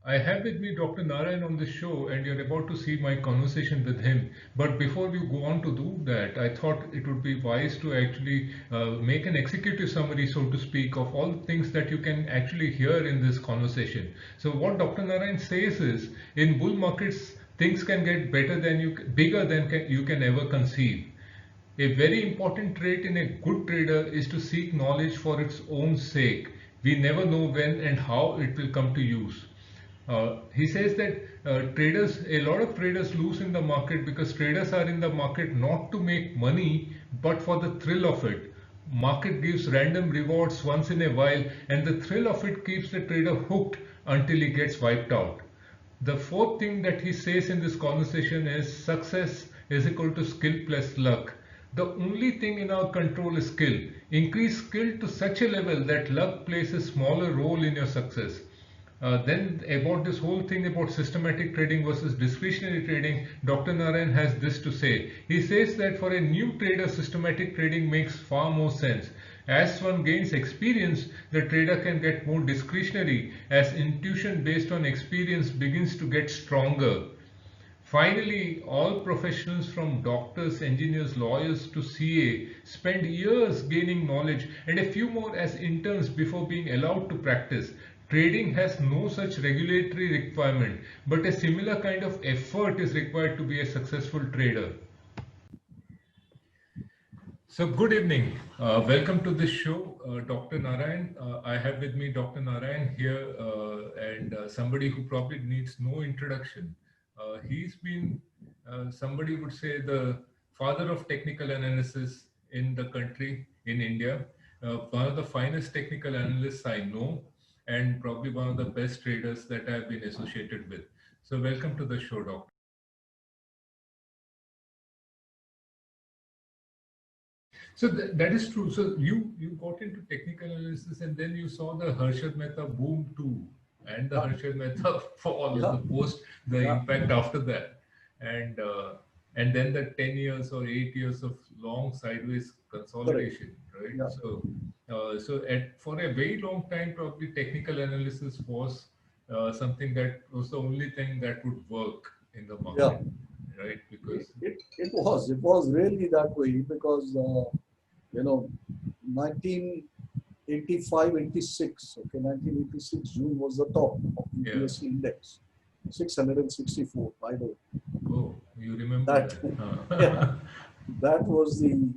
I have with me Dr. Narayan on the show, and you're about to see my conversation with him. But before we go on to do that, I thought it would be wise to actually make an executive summary, so to speak, of all the things that you can actually hear in this conversation. So, what Dr. Narayan says is, in bull markets, things can get better than bigger than you can ever conceive. A very important trait in a good trader is to seek knowledge for its own sake. We never know when and how it will come to use. He says that a lot of traders lose in the market because traders are in the market not to make money but for the thrill of it. Market gives random rewards once in a while, and the thrill of it keeps the trader hooked until he gets wiped out. The fourth thing that he says in this conversation is success is equal to skill plus luck. The only thing in our control is skill. Increase skill to such a level that luck plays a smaller role in your success. Then about this whole thing about systematic trading versus discretionary trading, Dr. Narayan has this to say. He says that for a new trader, systematic trading makes far more sense. As one gains experience, the trader can get more discretionary as intuition based on experience begins to get stronger. Finally, all professionals from doctors, engineers, lawyers to CA spend years gaining knowledge and a few more as interns before being allowed to practice. Trading has no such regulatory requirement, but a similar kind of effort is required to be a successful trader. So, good evening. Welcome to this show, Dr. Narayan. I have with me Dr. Narayan here, and somebody who probably needs no introduction. He's been, somebody would say, the father of technical analysis in the country, in India. One of the finest technical analysts I know, and probably one of the best traders that I've been associated with. So, welcome to the show, Doctor. So that is true. So you got into technical analysis and then you saw the Harshad Mehta boom too, and the Yeah, Harshad Mehta fall, yeah, the post, the yeah, impact after that, and uh, and then the 10 years or 8 years of long sideways correct. consolidation, right? Yeah, So for a very long time, probably technical analysis was something that was the only thing that would work in the yeah. market, right? It, Because it, it was. It was really that way because, you know, 1985, 86, okay, 1986 June was the top of the yeah. BSE index, 664, by the way. Oh, you remember That, that? yeah, Huh. that was the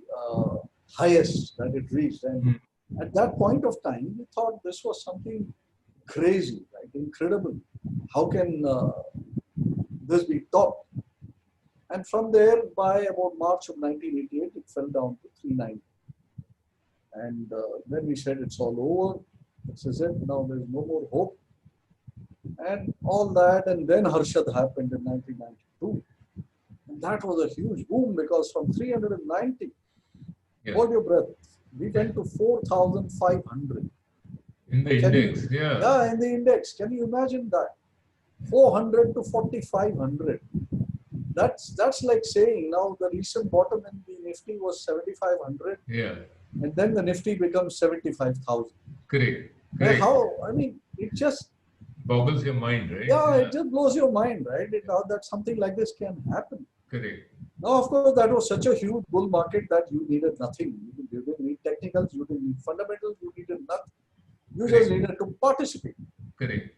highest that it reached. And Hmm, at that point of time, we thought this was something crazy, right? Incredible. How can this be topped? And from there, by about March of 1988, it fell down to 390. And then we said it's all over. This is it. Now there's no more hope. And all that. And then Harshad happened in 1992. And that was a huge boom because from 390, yeah, hold your breath, we went to 4,500. in the Now, can you, index, yeah, yeah, in the index, can you imagine that? 400 to 4,500. That's like saying now the recent bottom in the Nifty was 7,500 yeah, and then the Nifty becomes 75,000. correct, And correct. how, I mean, it just, Boggles your mind, right? yeah, it Yeah, just blows your mind, right? How that something like this can happen. correct, Now, of course, that was such a huge bull market that you needed nothing. You didn't need technicals, you didn't need fundamentals, you needed nothing. You just correct, needed to participate. correct.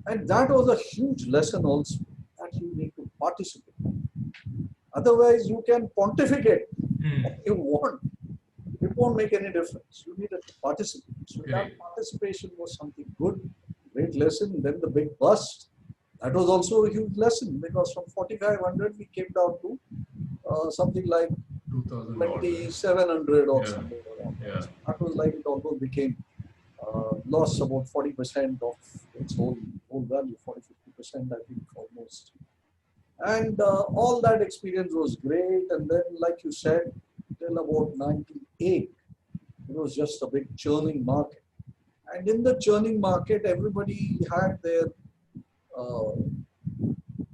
And that was a huge lesson also that you need to participate. Otherwise, you can pontificate Hmm, all you want. It won't make any difference. You needed to participate. So that correct. participation was something good, great lesson. Then the big bust. That was also a huge lesson because from 4,500 we came down to something like 2000 odd, right? 2,700 or Yeah, somewhere around that. yeah, So that was like it almost became lost about 40% of its whole value, 40-50% I think almost. And all that experience was great. And then, like you said, till about 98, it was just a big churning market. And in the churning market, everybody had their uh,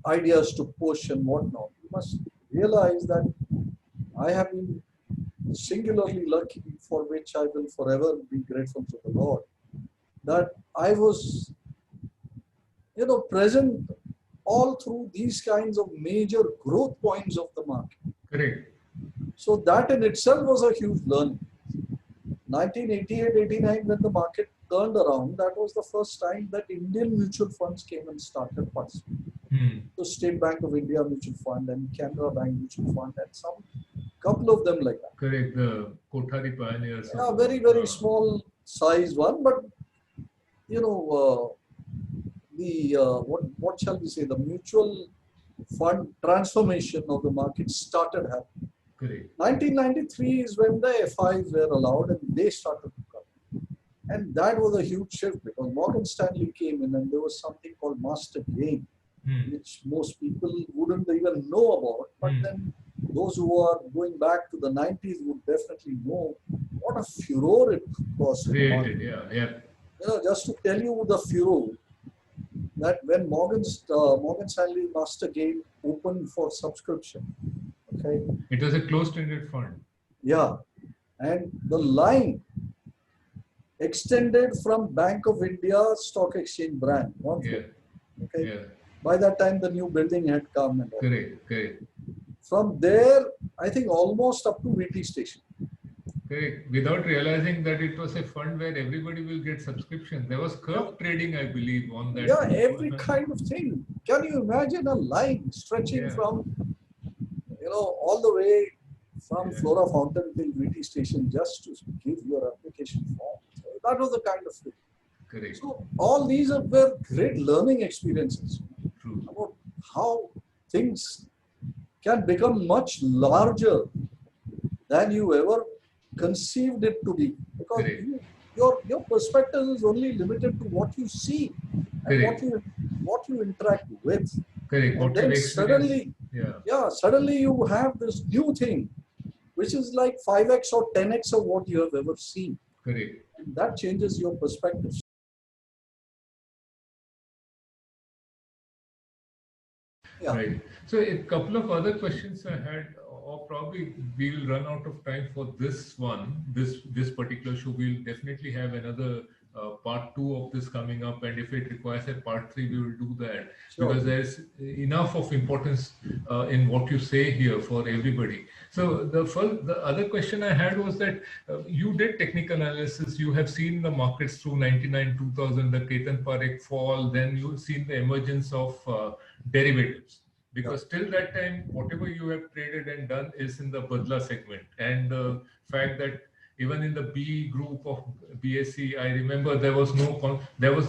ideas to push and whatnot. You must realize that I have been singularly lucky, for which I will forever be grateful to the Lord, that I was present all through these kinds of major growth points of the market. Correct. So that in itself was a huge learning. 1988-89, when the market turned around, that was the first time that Indian mutual funds came and started participating. So State Bank of India mutual fund and Canara Bank mutual fund and some couple of them like that. Correct. The Kothari Pioneers. Yeah, very, very small size one, but what shall we say? The mutual fund transformation of the market started happening. Correct. 1993 is when the FIs were allowed and they started to come. And that was a huge shift because Morgan Stanley came in and there was something called master gain, which most people wouldn't even know about. But then those who are going back to the 90s would definitely know what a furor it was. Created, yeah. Just to tell you the furor, that when Morgan Stanley Master Gain opened for subscription, okay, it was a closed-ended fund. Yeah, and the line extended from Bank of India Stock Exchange brand. Okay. Yeah. By that time, the new building had come. And Correct. From there, I think almost up to VT station. Correct. Without realizing that it was a fund where everybody will get subscription. There was curve trading, I believe, on that. Yeah, every kind of thing. Can you imagine a line stretching from, all the way from Flora Fountain till VT station just to give your application form. So that was the kind of thing. Correct. So all these were great learning experiences. True. About how things can become much larger than you ever conceived it to be, because your perspective is only limited to what you see and what you interact with. Correct. And then suddenly you have this new thing, which is like 5x or 10x of what you have ever seen. Correct. And that changes your perspective. Yeah. Right. So a couple of other questions I had, or probably we will run out of time for this one, this particular show. We'll definitely have another part 2 of this coming up, and if it requires a part 3, we will do that. Sure. Because there's enough of importance in what you say here for everybody. So the other question I had was that you did technical analysis. You have seen the markets through 99, 2000, the Ketan Parekh fall. Then you've seen the emergence of derivatives. Because till that time, whatever you have traded and done is in the Badla segment. And the fact that even in the B group of BSE, I remember there was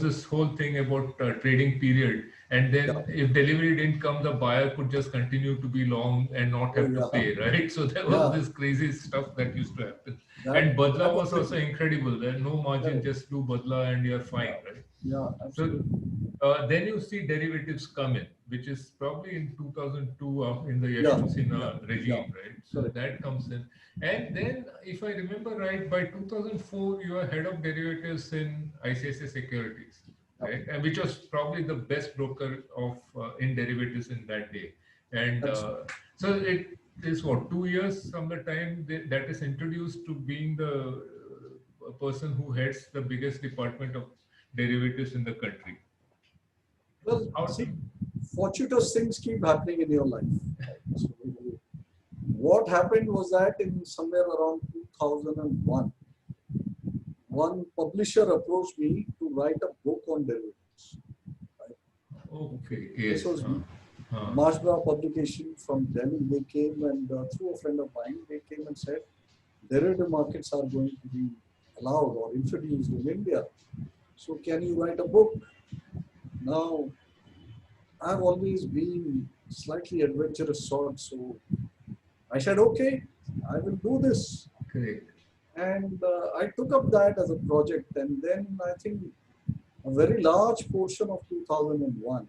this whole thing about trading period. And then if delivery didn't come, the buyer could just continue to be long and not have to pay, right? So there was this crazy stuff that used to happen. And Badla was also incredible. There's no margin, just do Badla and you're fine, right? Yeah, absolutely. So then you see derivatives come in, which is probably in 2002 in the Yashwant Sinha regime, right? So that comes in. And then, if I remember right, by 2004, you are head of derivatives in ICICI Securities, right? And which was probably the best broker of in derivatives in that day. And so it is 2 years from the time that is introduced to being the person who heads the biggest department of derivatives in the country. Well, see, fortuitous things keep happening in your life. So, what happened was that in somewhere around 2001, one publisher approached me to write a book on derivatives. Right? Okay. Yes. This was Marshbrough publication from Delhi. They came and through a friend of mine, they came and said, derivative markets are going to be allowed or introduced in India. So can you write a book? Now, I've always been slightly adventurous sort, so I said, okay, I will do this. Correct. And I took up that as a project, and then I think a very large portion of 2001,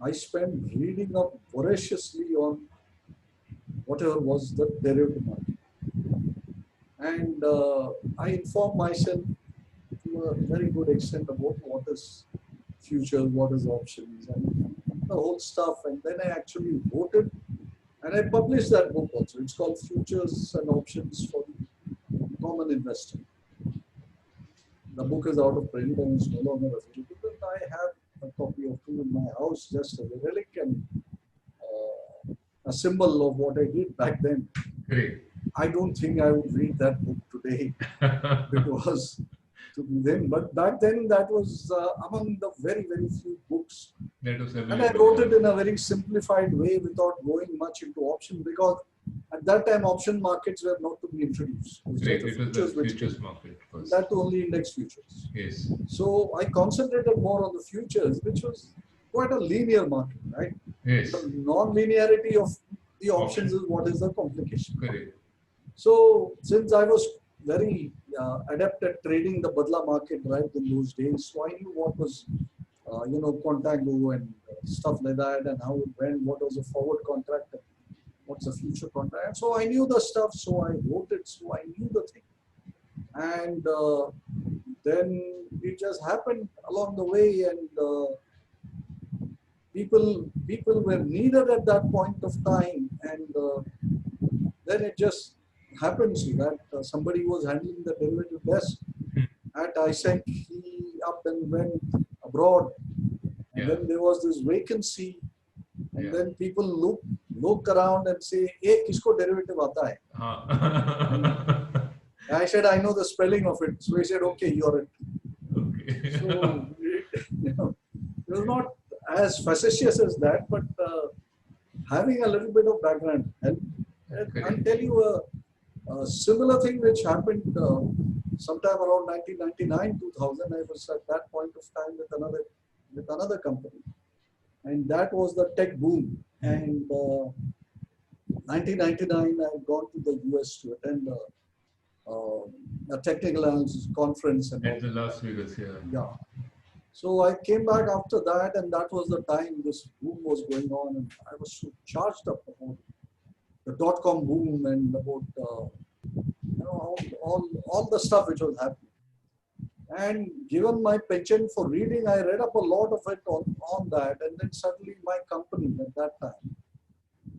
I spent reading up voraciously on whatever was the derivative market. And I informed myself to a very good extent about what is futures, what is options, and the whole stuff. And then I actually voted, and I published that book also. It's called Futures and Options for the Common Investor. The book is out of print and is no longer available, but I have a copy or two in my house, just a relic and a symbol of what I did back then. Great. I don't think I would read that book today because to be then, but back then that was among the very, very few books. That was And I available. wrote it in a very simplified way without going much into option because at that time option markets were not to be introduced. Great. It was the which futures came. market first. That only index futures. Yes. So I concentrated more on the futures, which was quite a linear market, right? Yes. The non-linearity of the options is what is the complication. Correct. So since I was very adept at trading the Badla market right in those days, so I knew what was, contango and stuff like that, and how it went, what was a forward contract, and what's a future contract. And so I knew the stuff, so I wrote it, so I knew the thing. And then it just happened along the way, and people were needed at that point of time, and then it just happens that somebody was handling the derivative desk at ISEC. He up and went abroad, and then there was this vacancy, and then people look around and say, "Hey, kisko derivative aata hai?" I said, "I know the spelling of it." So he said, "Okay, you're it." Okay. So it was not as facetious as that, but having a little bit of background helped. I'll tell you a similar thing which happened sometime around 1999, 2000. I was at that point of time with another company, and that was the tech boom. And 1999, I had gone to the US to attend a technical analysis conference. And At the Las Vegas, yeah. Yeah. So I came back after that, and that was the time this boom was going on, and I was so charged up about the dot-com boom and about all the stuff which was happening. And given my penchant for reading, I read up a lot of it on that, and then suddenly my company at that time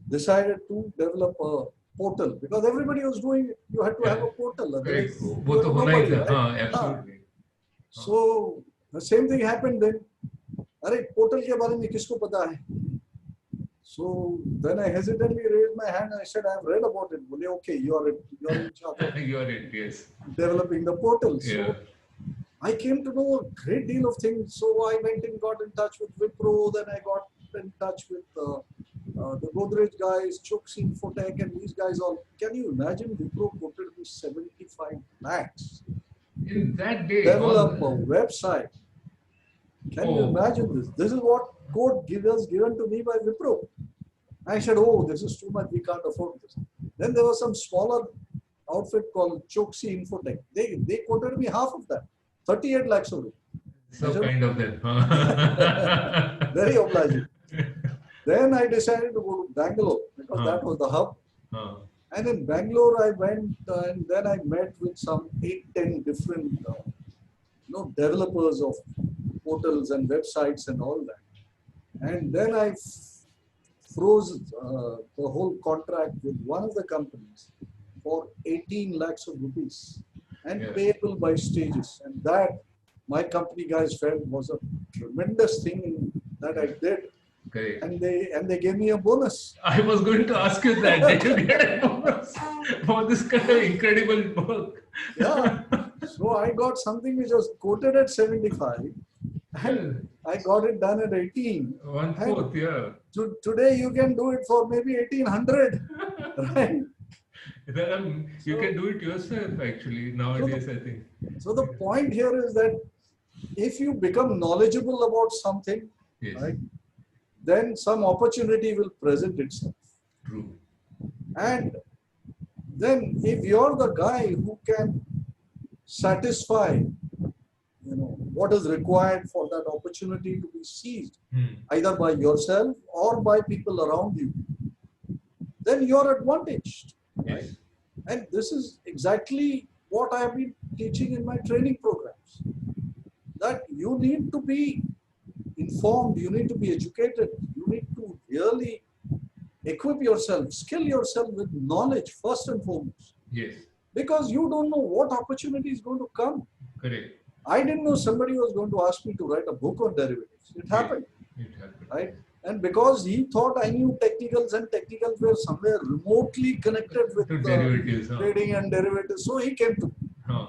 decided to develop a portal because everybody was doing it. You had to have a portal. Correct. वो तो होना ही था. हाँ, absolutely. So the same thing happened then. अरे portal के बारे में किसको पता है? So then I hesitantly raised my hand and I said, "I've read about it." Well, okay, you're in charge of You're it, yes. developing the portal. So Yeah. I came to know a great deal of things. So I went and got in touch with Wipro. Then I got in touch with the Godrej guys, Choksi Infotech, and these guys all. Can you imagine Wipro quoted me 75 lakhs? In that day. Develop a website. Can you imagine this? This is what quote was given to me by Wipro. I said, "Oh, this is too much. We can't afford this." Then there was some smaller outfit called Choksi Infotech. They quoted me half of that, 38 lakhs of it. So kind of them. Very obliging. Then I decided to go to Bangalore because that was the hub. And in Bangalore, I went and then I met with some 8-10 different developers of portals and websites and all that. And then I froze the whole contract with one of the companies for 18 lakhs of rupees and payable by stages. And that my company guys felt was a tremendous thing that I did. Correct. And they gave me a bonus. I was going to ask you that. Did you get a bonus for this kind of incredible work? Yeah. So I got something which was quoted at 75 and I got it done at 18. 1/4, yeah. Today you can do it for maybe 1800, right? You can do it yourself actually nowadays, I think. So the point here is that if you become knowledgeable about something, right, then some opportunity will present itself. True. And then if you're the guy who can satisfy what is required for that opportunity to be seized, either by yourself or by people around you, then you're advantaged. Right? And this is exactly what I have been teaching in my training programs. That you need to be informed, you need to be educated, you need to really equip yourself, skill yourself with knowledge first and foremost. Yes. Because you don't know what opportunity is going to come. Correct. I didn't know somebody was going to ask me to write a book on derivatives. It happened. right? And because he thought I knew technicals and technicals were somewhere remotely connected with To derivatives, huh? trading and derivatives, so he came to me. Huh.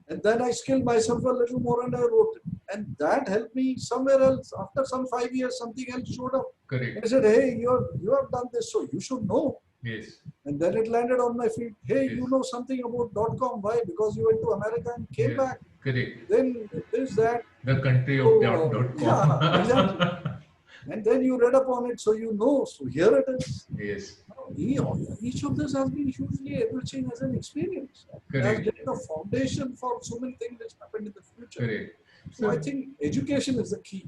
And then I skilled myself a little more and I wrote it. And that helped me somewhere else. After some 5 years, something else showed up. Correct. I said, hey, you have done this, so you should know. Yes. And then it landed on my feet. Hey, Yes. you know something about .com. Why? Because you went to America and came Yes. back. Correct. Then this, that. The country of .com. Yeah, exactly. And then you read up on it, so you know. So here it is. Yes. Each of this has been hugely enriching as an experience. It has laid the foundation for so many things that happened in the future. Correct. So I think education is the key.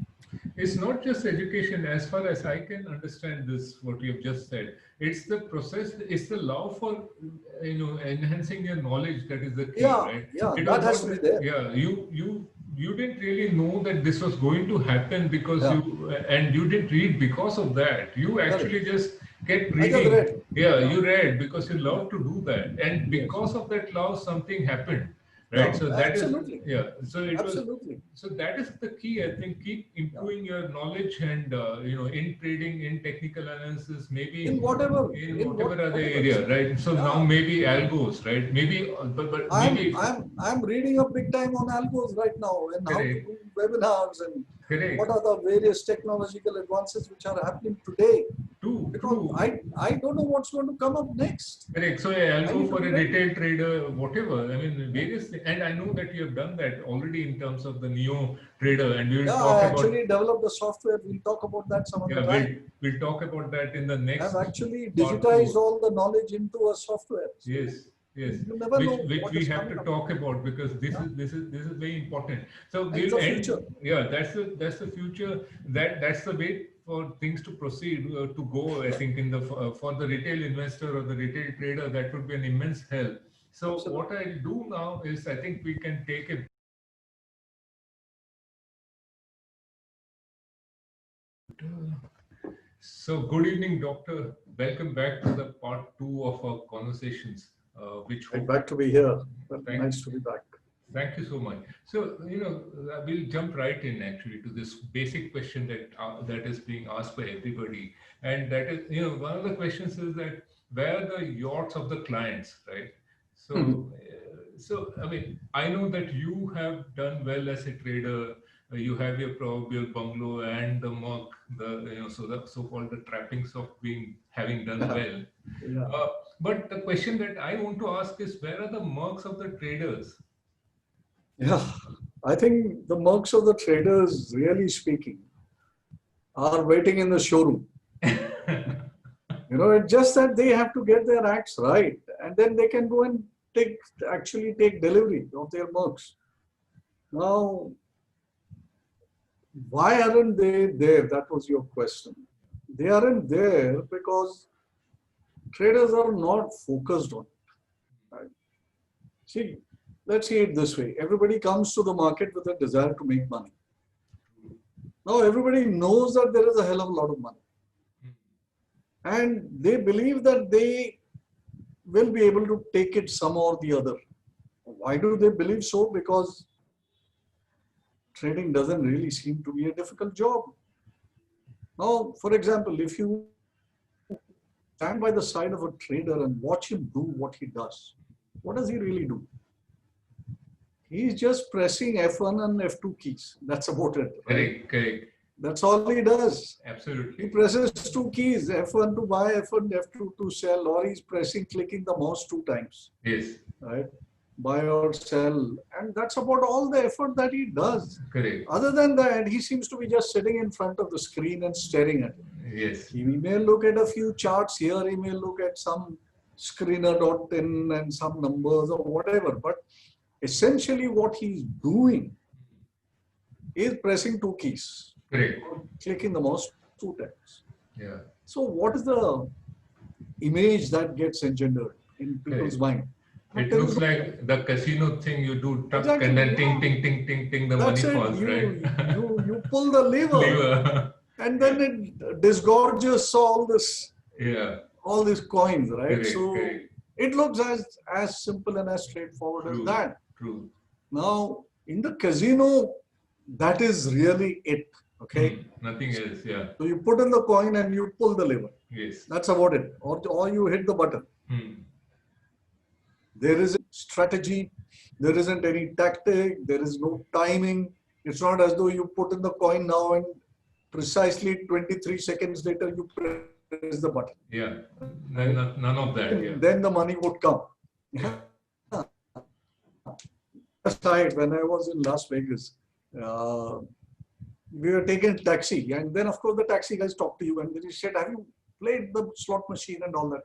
It's not just education, as far as I can understand this, what you have just said. It's the process, it's the love for, enhancing your knowledge that is the key, right? Yeah, that has to be there. Yeah, you didn't really know that this was going to happen because you didn't read because of that. You actually just kept reading. You read because you love to do that. And because of that love, something happened. Right, so that absolutely. So it absolutely. So that is the key. I think keep improving your knowledge and in trading, in technical analysis, maybe in whatever other area, right? So now maybe algos, right? Maybe, but maybe I'm reading up big time on algos right now and how to do webinars and what are the various technological advances which are happening today. Because I don't know what's going to come up next. Correct. So I'll go for a retail trader, whatever. I mean, various things. And I know that you have done that already in terms of the Neo trader. And we will talk about. I actually developed the software. We'll talk about that some other time. We'll talk about that in the next. I've actually digitized all the knowledge into a software. So yes. Yes, you never know which we have to talk about because this is very important. So we'll end. Yeah, that's the future. That's the way for things to proceed to go. I think in the for the retail investor or the retail trader, that would be an immense help. So what I'll do now is I think we can take a. So good evening, Doctor. Welcome back to the part 2 of our conversations. Back to be here. Nice to be back. Thank you so much. So, we'll jump right in actually to this basic question that is being asked by everybody. And that is, one of the questions is that where are the yachts of the clients, right? So, I mean, I know that you have done well as a trader. You have your proverbial bungalow and the mug, the so-called the trappings of having done well. Yeah. But the question that I want to ask is, where are the marks of the traders? Yeah, I think the marks of the traders, really speaking, are waiting in the showroom. It's just that they have to get their acts right, and then they can go and actually take delivery of their marks. Now, why aren't they there? That was your question. They aren't there because traders are not focused on it. Right? See, let's see it this way. Everybody comes to the market with a desire to make money. Now, everybody knows that there is a hell of a lot of money. And they believe that they will be able to take it some or the other. Why do they believe so? Because trading doesn't really seem to be a difficult job. Now, for example, if you stand by the side of a trader and watch him do what he does, what does he really do? He's just pressing F1 and F2 keys. That's about it. Right? Correct. That's all he does. Absolutely. He presses 2 keys, F1 to buy, F1, F2 to sell, or he's clicking the mouse 2 times. Yes. Right? Buy or sell. And that's about all the effort that he does. Correct. Other than that, he seems to be just sitting in front of the screen and staring at it. Yes. He may look at a few charts here, he may look at some screener.in and some numbers or whatever. But essentially what he's doing is pressing 2 keys. Correct. Clicking the mouse 2 times. Yeah. So what is the image that gets engendered in people's mind? It looks like the casino thing you do, tuck, exactly, and then ting, ting, ting, ting, ting, the money falls, right? You pull the lever. And then it disgorges all these coins, right? Correct. It looks as simple and as straightforward as that. True. Now, in the casino, that is really it. Okay. Nothing else. Yeah. So you put in the coin and you pull the lever. Yes. That's about it. Or you hit the button. There isn't strategy. There isn't any tactic. There is no timing. It's not as though you put in the coin now and precisely 23 seconds later you press the button. Yeah. None of that. Yeah. Then the money would come. Yeah. Last night when I was in Las Vegas, we were taking a taxi, and then of course the taxi guys talked to you, and then he said, "Have you played the slot machine and all that?"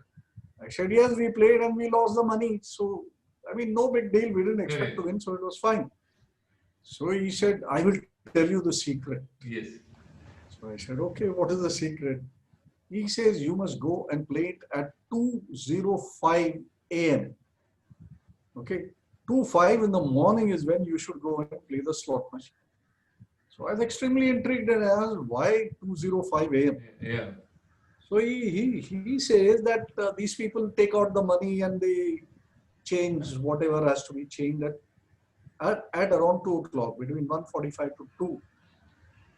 I said, "Yes, we played and we lost the money. So I mean, no big deal. We didn't expect to win, so it was fine." So he said, "I will tell you the secret." Yes. So I said, "Okay, what is the secret?" He says, "You must go and play it at 2:05 a.m. Okay, 2:05 in the morning is when you should go and play the slot machine." So I was extremely intrigued and I asked, "Why 2:05 a.m.?" Yeah. So he says that these people take out the money and they change whatever has to be changed at around 2 o'clock, between 1:45 to 2.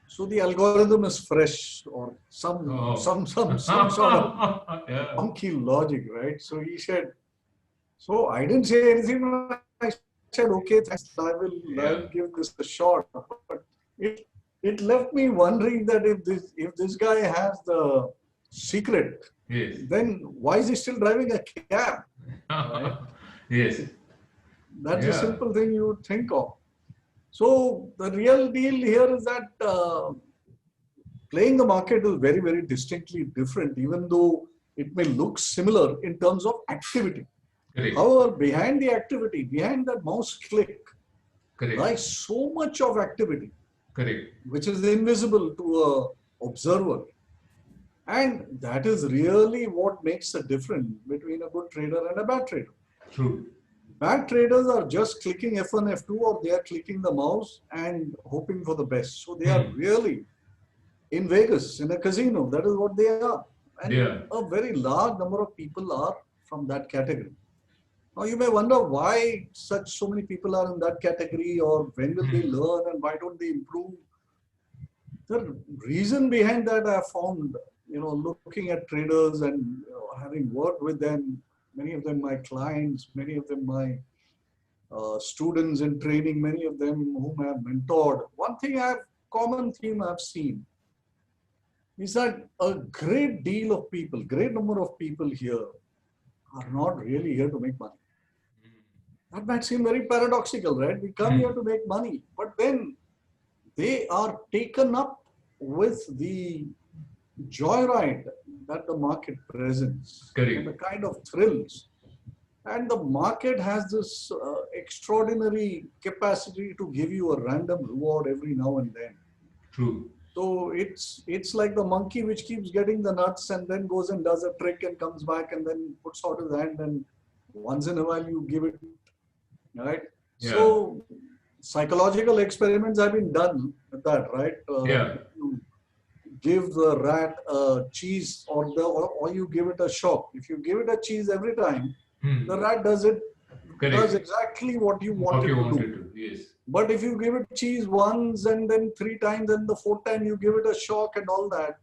So the algorithm is fresh or some sort of funky logic, right? So he said, so I didn't say anything. I said, "Okay, thanks. I will give this a shot." But it left me wondering that if this guy has the secret, then why is he still driving a cab? Right? Yes. That's a simple thing you would think of. So the real deal here is that playing the market is very, very distinctly different, even though it may look similar in terms of activity. Correct. However, behind the activity, behind that mouse click, lies so much of activity, which is invisible to an observer. And that is really what makes the difference between a good trader and a bad trader. True. Bad traders are just clicking F1, F2, or they are clicking the mouse and hoping for the best. So they are really in Vegas, in a casino. That is what they are. And a very large number of people are from that category. Now you may wonder why so many people are in that category, or when will they learn and why don't they improve? The reason behind that I found, looking at traders and having worked with them, many of them my clients, many of them my students in training, many of them whom I have mentored. One thing common theme I've seen is that a great deal of people, great number of people here are not really here to make money. That might seem very paradoxical, right? We come here to make money, but then they are taken up with the joyride that the market presents, and the kind of thrills. And the market has this extraordinary capacity to give you a random reward every now and then. True. So it's like the monkey which keeps getting the nuts and then goes and does a trick and comes back and then puts out his hand, and once in a while you give it, right? Yeah. So psychological experiments have been done with that, right? You give the rat a cheese or you give it a shock. If you give it a cheese every time, the rat does exactly what you want it to do. Yes. But if you give it cheese once and then 3 times and the 4th time you give it a shock and all that,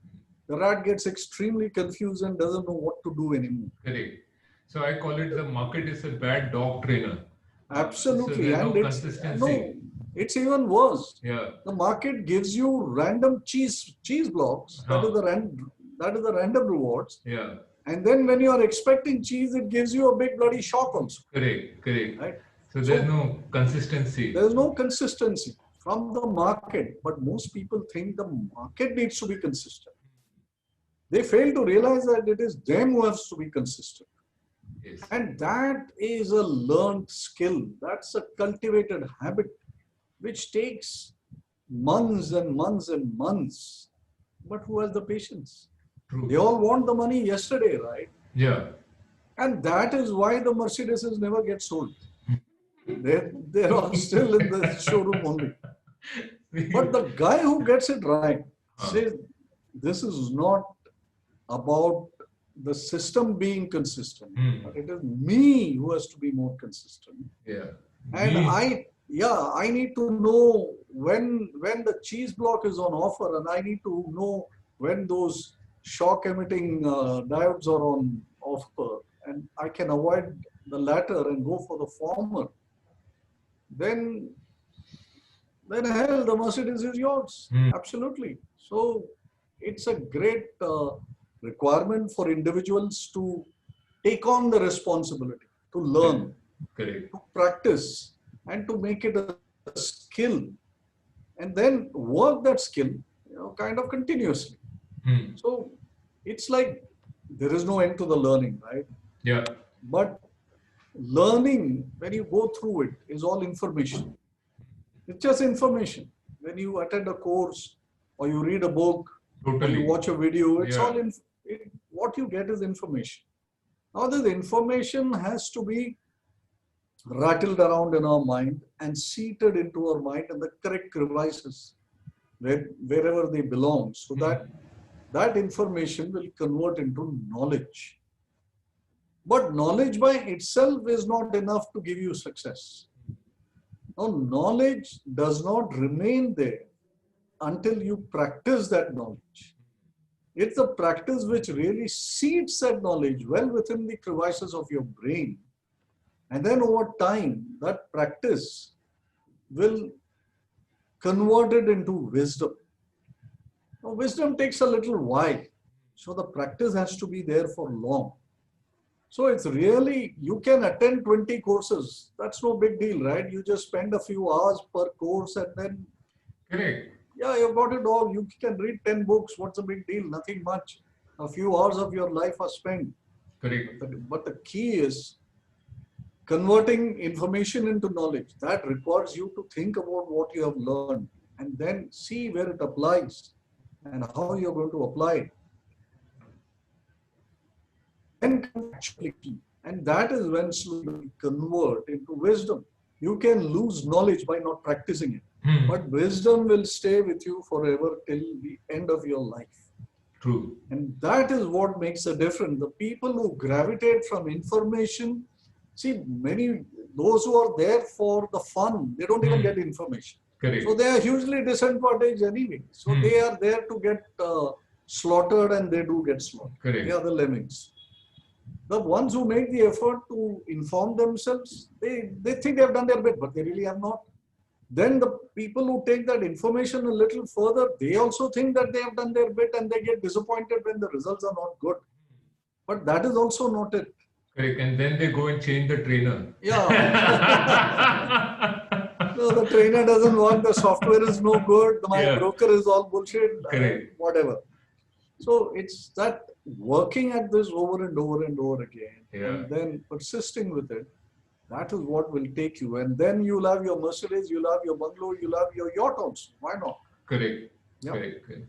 the rat gets extremely confused and doesn't know what to do anymore. Correct. So I call it the market is a bad dog trainer. Absolutely. So consistency. It's even worse. Yeah. The market gives you random cheese blocks. That is the random rewards. Yeah. And then when you are expecting cheese, it gives you a big bloody shock also. Correct. Right? So there's no consistency. There's no consistency from the market. But most people think the market needs to be consistent. They fail to realize that it is them who has to be consistent. Yes. And that is a learned skill. That's a cultivated habit which takes months and months and months. But who has the patience? True. They all want the money yesterday, right? Yeah. And that is why the Mercedeses never get sold. They're all still in the showroom only. But the guy who gets it right says, this is not about the system being consistent, but it is me who has to be more consistent. Yeah. And I need to know when the cheese block is on offer and I need to know when those shock emitting diodes are on offer, and I can avoid the latter and go for the former, then hell, the Mercedes is yours. Hmm. Absolutely. So it's a great requirement for individuals to take on the responsibility, to learn, Correct. to practice, and to make it a skill, and then work that skill, kind of continuously. Hmm. So it's like there is no end to the learning, right? Yeah. But learning, when you go through it, is all information. It's just information. When you attend a course or you read a book or you Totally. watch a video, it's Yeah. all what you get is information. Now, this information has to be rattled around in our mind and seated into our mind in the correct crevices wherever they belong, so that that information will convert into knowledge. But knowledge by itself is not enough to give you success. Now, knowledge does not remain there until you practice that knowledge. It's the practice which really seeds that knowledge well within the crevices of your brain. And then over time, that practice will convert it into wisdom. Now, wisdom takes a little while, so the practice has to be there for long. So it's really, you can attend 20 courses. That's no big deal, right? You just spend a few hours per course and then, Correct. yeah, you've got it all. You can read 10 books. What's the big deal? Nothing much. A few hours of your life are spent. Correct. But the key is converting information into knowledge. That requires you to think about what you have learned and then see where it applies and how you're going to apply it. Then actually, and that is when slowly convert into wisdom. You can lose knowledge by not practicing it, but wisdom will stay with you forever till the end of your life. True. And that is what makes a difference. The people who gravitate from information, see, those who are there for the fun, they don't even get information. Correct. So they are hugely disadvantaged anyway. So they are there to get slaughtered, and they do get slaughtered. Correct. They are the lemmings. The ones who make the effort to inform themselves, they think they have done their bit, but they really have not. Then the people who take that information a little further, they also think that they have done their bit, and they get disappointed when the results are not good. But that is also not it. Correct. And then they go and change the trainer. Yeah. No, the trainer doesn't want, the software is no good, my broker is all bullshit, whatever. So it's that working at this over and over and over again, and then persisting with it, that is what will take you. And then you'll have your Mercedes, you'll have your bungalow, you'll have your yacht also. Why not? Correct. Yeah. Correct.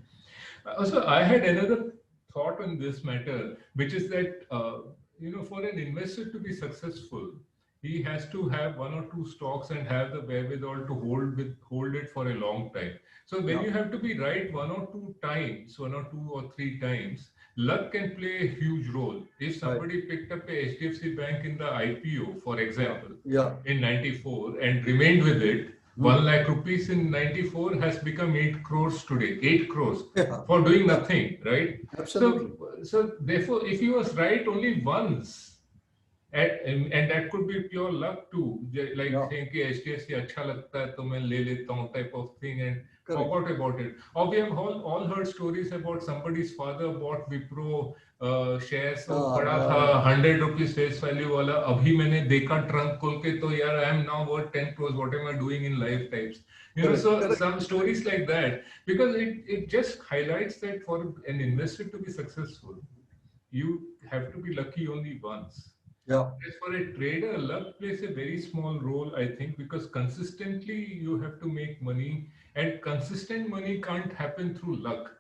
Also, I had another thought on this matter, which is that, for an investor to be successful, he has to have one or two stocks and have the wherewithal to hold it for a long time. So when you have to be right one or two or three times, luck can play a huge role. If somebody picked up a HDFC Bank in the IPO, for example, in 94 and remained with it, 1 lakh rupees in 94 has become 8 crores today, 8 crores for doing nothing, right? Absolutely. So therefore, if he was right only once, and that could be pure luck too, like saying कि HDFC अच्छा लगता है तो मैं ले लेता हूँ type of thing and forgot about it. Or we have all heard stories about somebody's father bought Wipro shares, पड़ा था 100 rupees face value वाला, अभी मैंने देखा trunk खोल के तो यार I am now worth 10 crores, what am I doing in life types. So some stories like that, because it just highlights that for an investor to be successful, you have to be lucky only once. As for a trader, luck plays a very small role, I think, because consistently you have to make money, and consistent money can't happen through luck.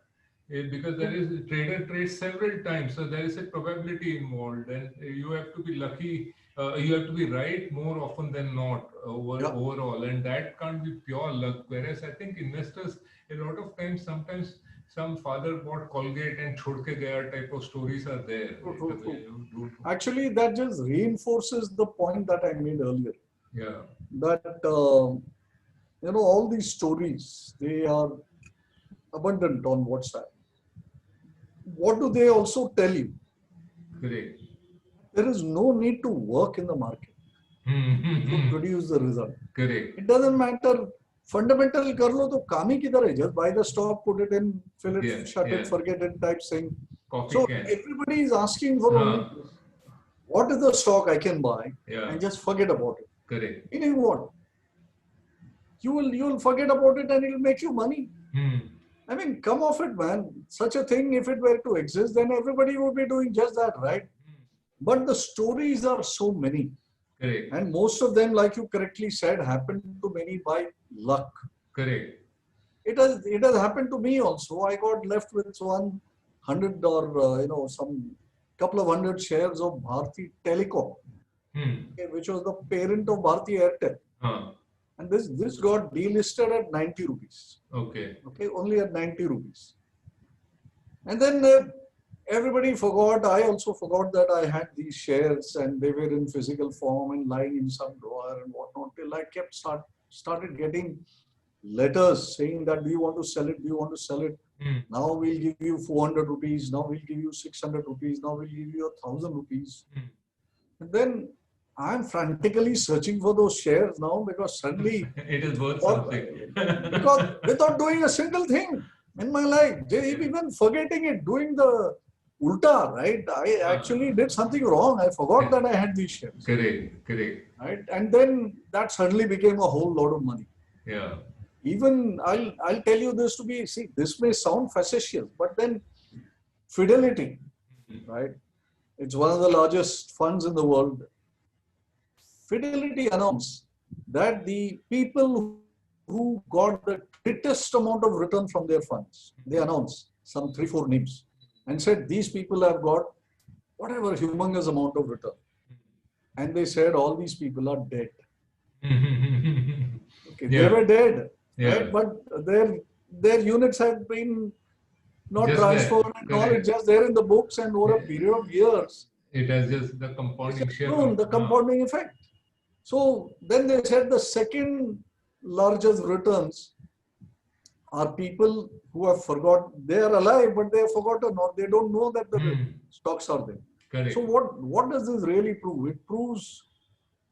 Because there is a trader trades several times, so there is a probability involved, and you have to be lucky. You have to be right more often than not overall, and that can't be pure luck. Whereas I think investors, a lot of times, sometimes some father bought Colgate and chhod ke gaya type of stories are there. True. Actually, that just reinforces the point that I made earlier. Yeah. That all these stories, they are abundant on WhatsApp. What do they also tell you? Correct. There is no need to work in the market to produce the result. Correct. It doesn't matter. Fundamental kar lo to kaam hi kidhar hai. Just buy the stock, put it in, fill it, Yeah, shut yeah. it, forget it type thing. Coffee So can. everybody is asking for only what is the stock I can buy and just forget about it. Correct. Meaning what? You will forget about it and it will make you money. I mean, come off it, man. Such a thing, if it were to exist, then everybody would be doing just that, right? But the stories are so many. Correct. And most of them, like you correctly said, happen to many by luck. Correct. It has happened to me also. I got left with 100 or some couple of hundred shares of Bharti Telecom, which was the parent of Bharti Airtel. And this got delisted at 90 rupees. Okay, only at 90 rupees. And then everybody forgot. I also forgot that I had these shares and they were in physical form and lying in some drawer and whatnot. Till I started getting letters saying that, do you want to sell it? Do you want to sell it? Now we'll give you 400 rupees. Now we'll give you 600 rupees. Now we'll give you 1,000 rupees. And then I'm frantically searching for those shares now because suddenly it is worth something. Because without doing a single thing in my life, even forgetting it, doing the ulta, right? I actually did something wrong. I forgot that I had these shares. Correct. Right? And then that suddenly became a whole lot of money. Yeah. Even I'll tell you this to be, see, this may sound facetious, but then Fidelity, right? It's one of the largest funds in the world. Fidelity announced that the people who got the greatest amount of return from their funds, they announced some 3-4 names and said these people have got whatever humongous amount of return. And they said all these people are dead. They were dead, right? But their units have been not just transferred and all. It's just there in the books, and over a period of years, it has just the compounding the compounding effect. So then they said the second largest returns are people who have forgotten. They are alive, but they have forgotten or they don't know that the stocks are there. Correct. So what does this really prove? It proves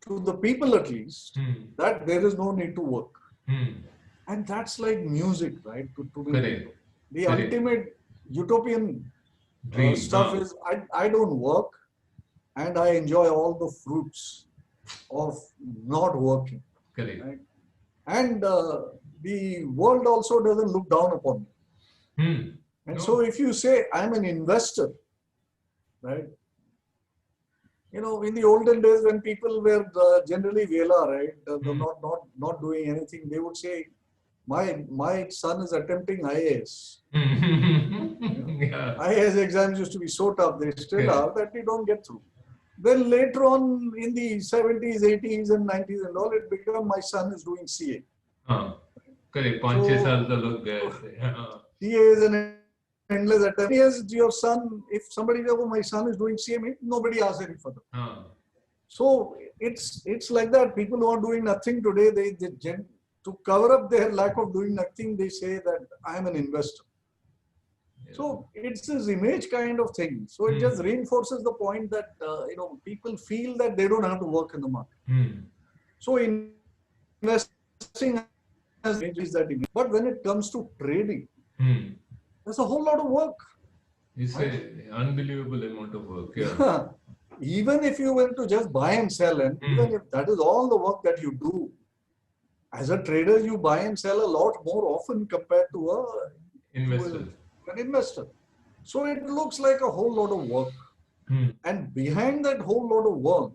to the people at least that there is no need to work. And that's like music, right? To Correct. The ultimate utopian stuff is I don't work and I enjoy all the fruits of not working. Correct. Right? And the world also doesn't look down upon me. And so if you say I'm an investor, right? In the olden days when people were generally Vela, right? Not doing anything, they would say, my son is attempting IAS. IAS exams used to be so tough, they still are, that we don't get through. Then later on in the 70s, 80s and 90s and all, it became my son is doing CA. Correct. 5-6 saal the log gaye. CA is an endless attempt. Yes, your son, if somebody says, my son is doing CA, nobody asks any further. So it's like that. People who are doing nothing today, they to cover up their lack of doing nothing, they say that I am an investor. So it's this image kind of thing. So it just reinforces the point that people feel that they don't have to work in the market. So investing has that image. But when it comes to trading, there's a whole lot of work. It's an unbelievable amount of work. Yeah. Even if you were to just buy and sell, and even if that is all the work that you do, as a trader, you buy and sell a lot more often compared to an investor. So it looks like a whole lot of work. And behind that whole lot of work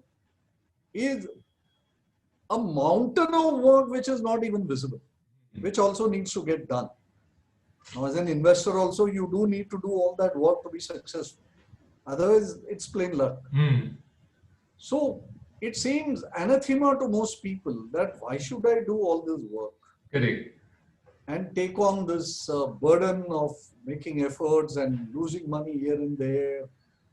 is a mountain of work which is not even visible, which also needs to get done. Now, as an investor also, you do need to do all that work to be successful. Otherwise, it's plain luck. So it seems anathema to most people that why should I do all this work? Correct. And take on this burden of making efforts and losing money here and there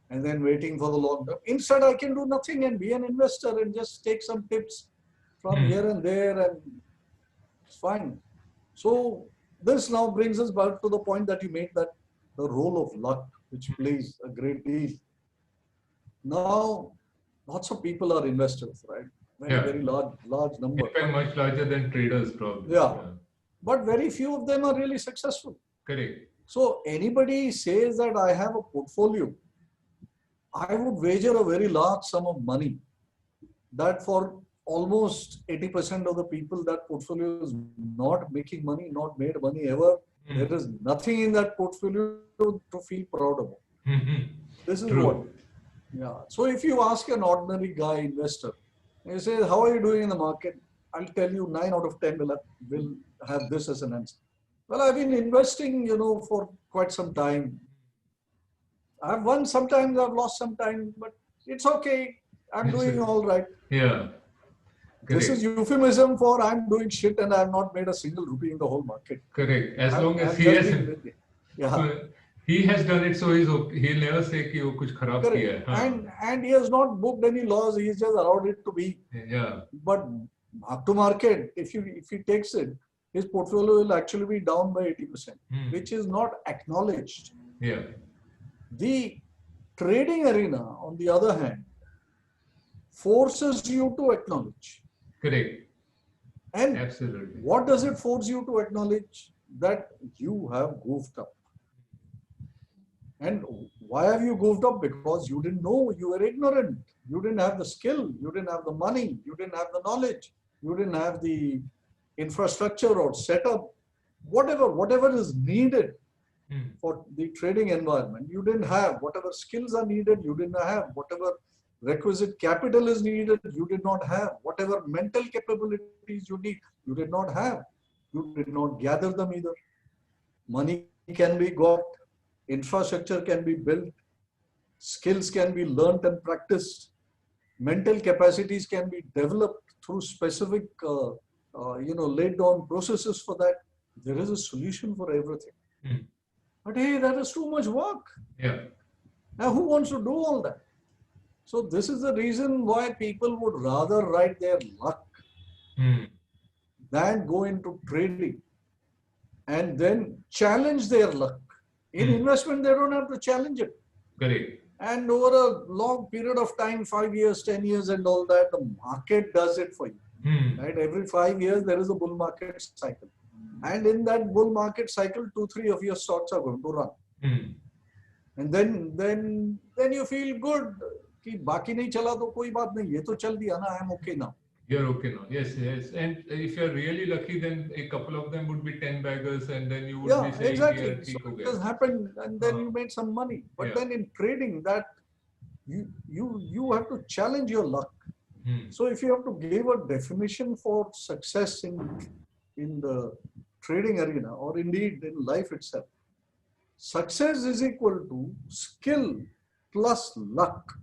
and then waiting for the long term. Instead, I can do nothing and be an investor and just take some tips from here and there. And It's fine. So this now brings us back to the point that you made, that the role of luck, which plays a great deal. Now, lots of people are investors, right? Yeah. Very large number. In fact, much larger than traders, probably. Yeah. But very few of them are really successful. Correct. So anybody says that I have a portfolio, I would wager a very large sum of money that for almost 80% of the people, that portfolio is not making money, not made money ever. There is nothing in that portfolio to feel proud about. This is what. Yeah. So if you ask an ordinary guy investor, he says, how are you doing in the market? I'll tell you 9 out of 10 will have this as an answer. Well, I've been investing, for quite some time. I've won sometimes, I've lost sometimes, but it's okay. I'm doing all right. Yeah. Correct. This is euphemism for I'm doing shit and I have not made a single rupee in the whole market. Correct. As long as he has done it, so he'll never say कि वो कुछ खराब किया है. And he has not booked any loss. He's just allowed it to be. Yeah. But mark to market, if he takes it, his portfolio will actually be down by 80%, which is not acknowledged. Yeah. The trading arena, on the other hand, forces you to acknowledge. Correct. And absolutely, what does it force you to acknowledge? That you have goofed up. And why have you goofed up? Because you didn't know, you were ignorant. You didn't have the skill, you didn't have the money, you didn't have the knowledge, you didn't have the infrastructure or setup, whatever is needed for the trading environment. You didn't have whatever skills are needed, you didn't have whatever requisite capital is needed, you did not have whatever mental capabilities you need, you did not have. You did not gather them either. Money can be got, infrastructure can be built, skills can be learnt and practiced, mental capacities can be developed through specific laid down processes for that. There is a solution for everything. But hey, that is too much work. Yeah. Now who wants to do all that? So this is the reason why people would rather ride their luck than go into trading and then challenge their luck. In investment, they don't have to challenge it. Correct. And over a long period of time, 5 years, 10 years and all that, the market does it for you. Right? Every 5 years, there is a bull market cycle. And in that bull market cycle, 2-3 of your stocks are going to run. And then you feel good. कि बाकी नहीं चला तो कोई बात नहीं, ये तो चल दिया ना, I'm okay now. You're okay now. Yes. And if you're really lucky, then a couple of them would be 10 baggers, and then you would be saying, exactly. So it has happened, and then you made some money. But then in trading, that you have to challenge your luck. So if you have to give a definition for success in the trading arena, or indeed in life itself, success is equal to skill plus luck.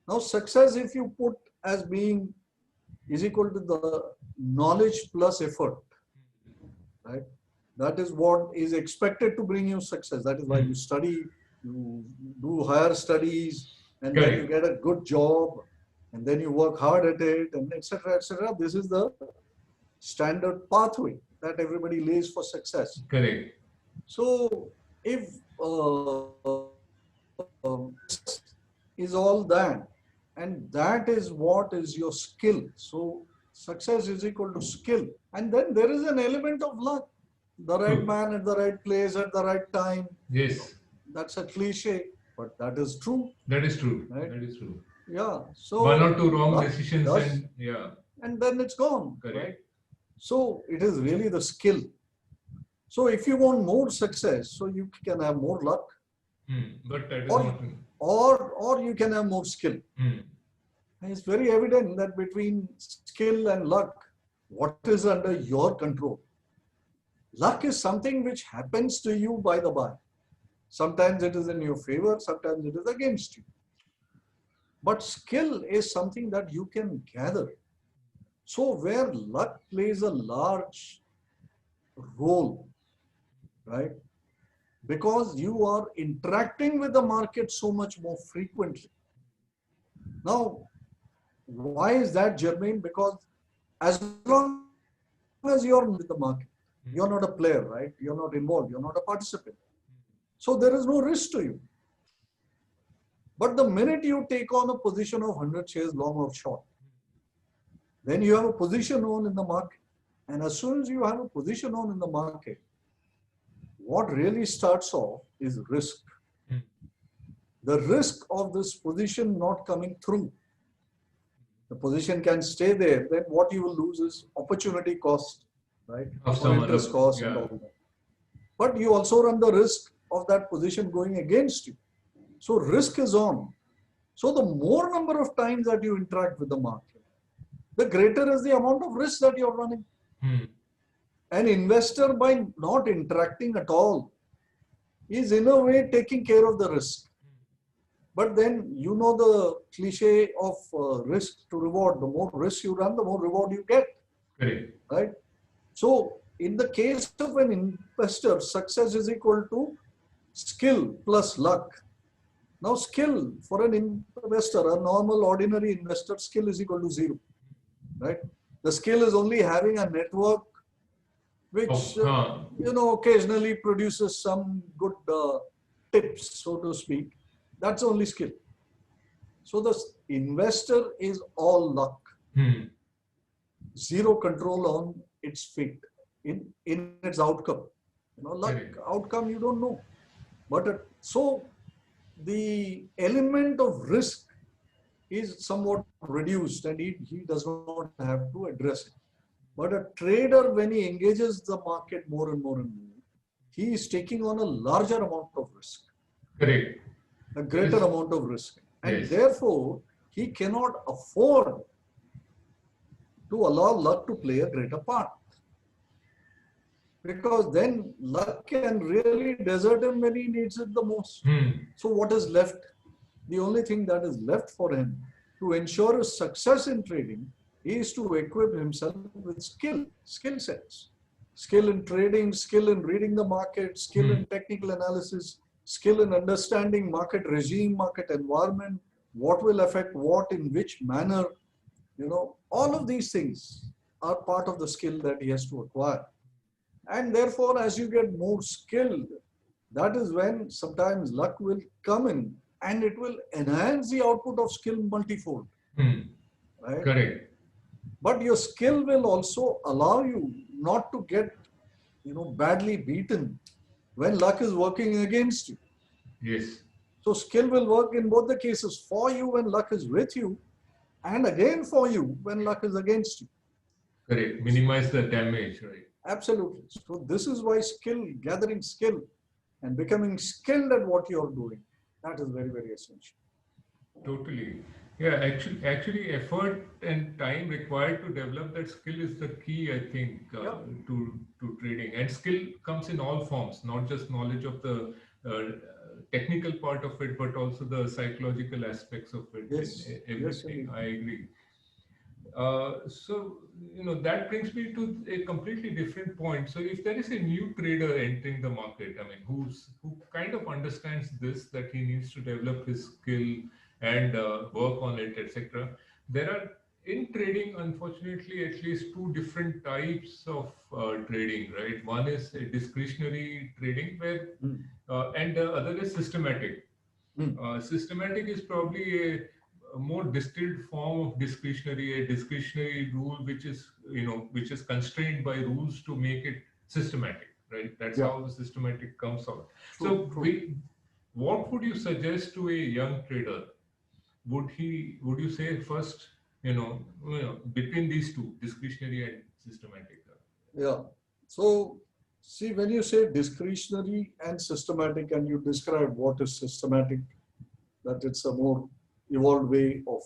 Now, success, if you put as being is equal to the knowledge plus effort, right? That is what is expected to bring you success. That is why you study, you do higher studies, and then you get a good job, and then you work hard at it, and etc. etc. This is the standard pathway that everybody lays for success. Correct. So, if is all that, and that is what is your skill. So success is equal to skill, and then there is an element of luck. The right man at the right place at the right time. Yes. That's a cliche, but that is true. That is true. Right? That is true. Yeah. So 1 or 2 wrong decisions and then it's gone. Correct. Right? So it is really the skill. So if you want more success, so you can have more luck. But that is not. Or you can have more skill. And it's very evident that between skill and luck, what is under your control? Luck is something which happens to you by the by. Sometimes it is in your favor, sometimes it is against you. But skill is something that you can gather. So where luck plays a large role, right? Because you are interacting with the market so much more frequently. Now, why is that, Jermaine? Because as long as you're with the market, you're not a player, right? You're not involved, you're not a participant. So there is no risk to you. But the minute you take on a position of 100 shares long or short, then you have a position on in the market. And as soon as you have a position on in the market, what really starts off is risk. The risk of this position not coming through. The position can stay there, then what you will lose is opportunity cost, right? Or interest cost and all that. But you also run the risk of that position going against you. So risk is on. So the more number of times that you interact with the market, the greater is the amount of risk that you're running. An investor, by not interacting at all, is in a way taking care of the risk. But then you know the cliche of risk to reward. The more risk you run, the more reward you get. Right? So in the case of an investor, success is equal to skill plus luck. Now skill for an investor, a normal ordinary investor, skill is equal to 0. Right? The skill is only having a network which occasionally produces some good tips, so to speak. That's only skill. So the investor is all luck. Zero control on its fate, in its outcome. Luck, outcome you don't know. But so the element of risk is somewhat reduced and he does not have to address it. But a trader, when he engages the market more and more and more, he is taking on a larger amount of risk. A greater amount of risk. And therefore, he cannot afford to allow luck to play a greater part. Because then luck can really desert him when he needs it the most. So what is left? The only thing that is left for him to ensure his success in trading is to equip himself with skill sets. Skill in trading, skill in reading the market, skill in technical analysis, skill in understanding market regime, market environment, what will affect what in which manner. All of these things are part of the skill that he has to acquire. And therefore, as you get more skilled, that is when sometimes luck will come in and it will enhance the output of skill multifold. Right? Correct. But your skill will also allow you not to get, badly beaten when luck is working against you. Yes. So skill will work in both the cases, for you when luck is with you, and again for you when luck is against you. Correct. Minimize the damage, right? Absolutely. So this is why gathering skill and becoming skilled at what you're doing, that is very, very essential. Totally. Yeah, actually effort and time required to develop that skill is the key, I think, to trading. And skill comes in all forms, not just knowledge of the technical part of it, but also the psychological aspects of it. Yes. Everything. I agree. So, that brings me to a completely different point. So if there is a new trader entering the market, who kind of understands this, that he needs to develop his skill and work on it, etc. There are, in trading, unfortunately, at least 2 different types of trading, right? One is a discretionary trading where, and the other is systematic. Systematic is probably a more distilled form of discretionary, a discretionary rule which is constrained by rules to make it systematic, right? That's how the systematic comes out. What would you suggest to a young trader? Would you say first, between these two, discretionary and systematic? Yeah. So see, when you say discretionary and systematic, and you describe what is systematic, that it's a more evolved way of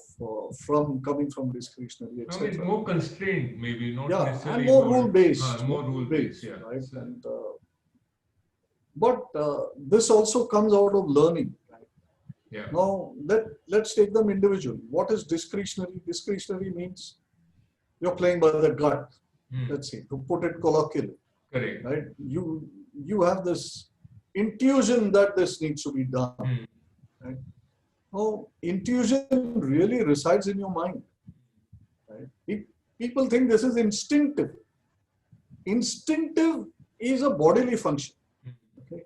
coming from discretionary, etc. It's more constrained, maybe not necessarily. And more rule-based. More rule-based, yeah. Right. And, but this also comes out of learning. Right? Yeah. Now let's take them individually. What is discretionary? Discretionary means you're playing by the gut. Let's say, to put it colloquially. Correct. Right. You have this intuition that this needs to be done. Right. Now, intuition really resides in your mind. Right? People think this is instinctive. instinctive is a bodily function. Hmm. Okay,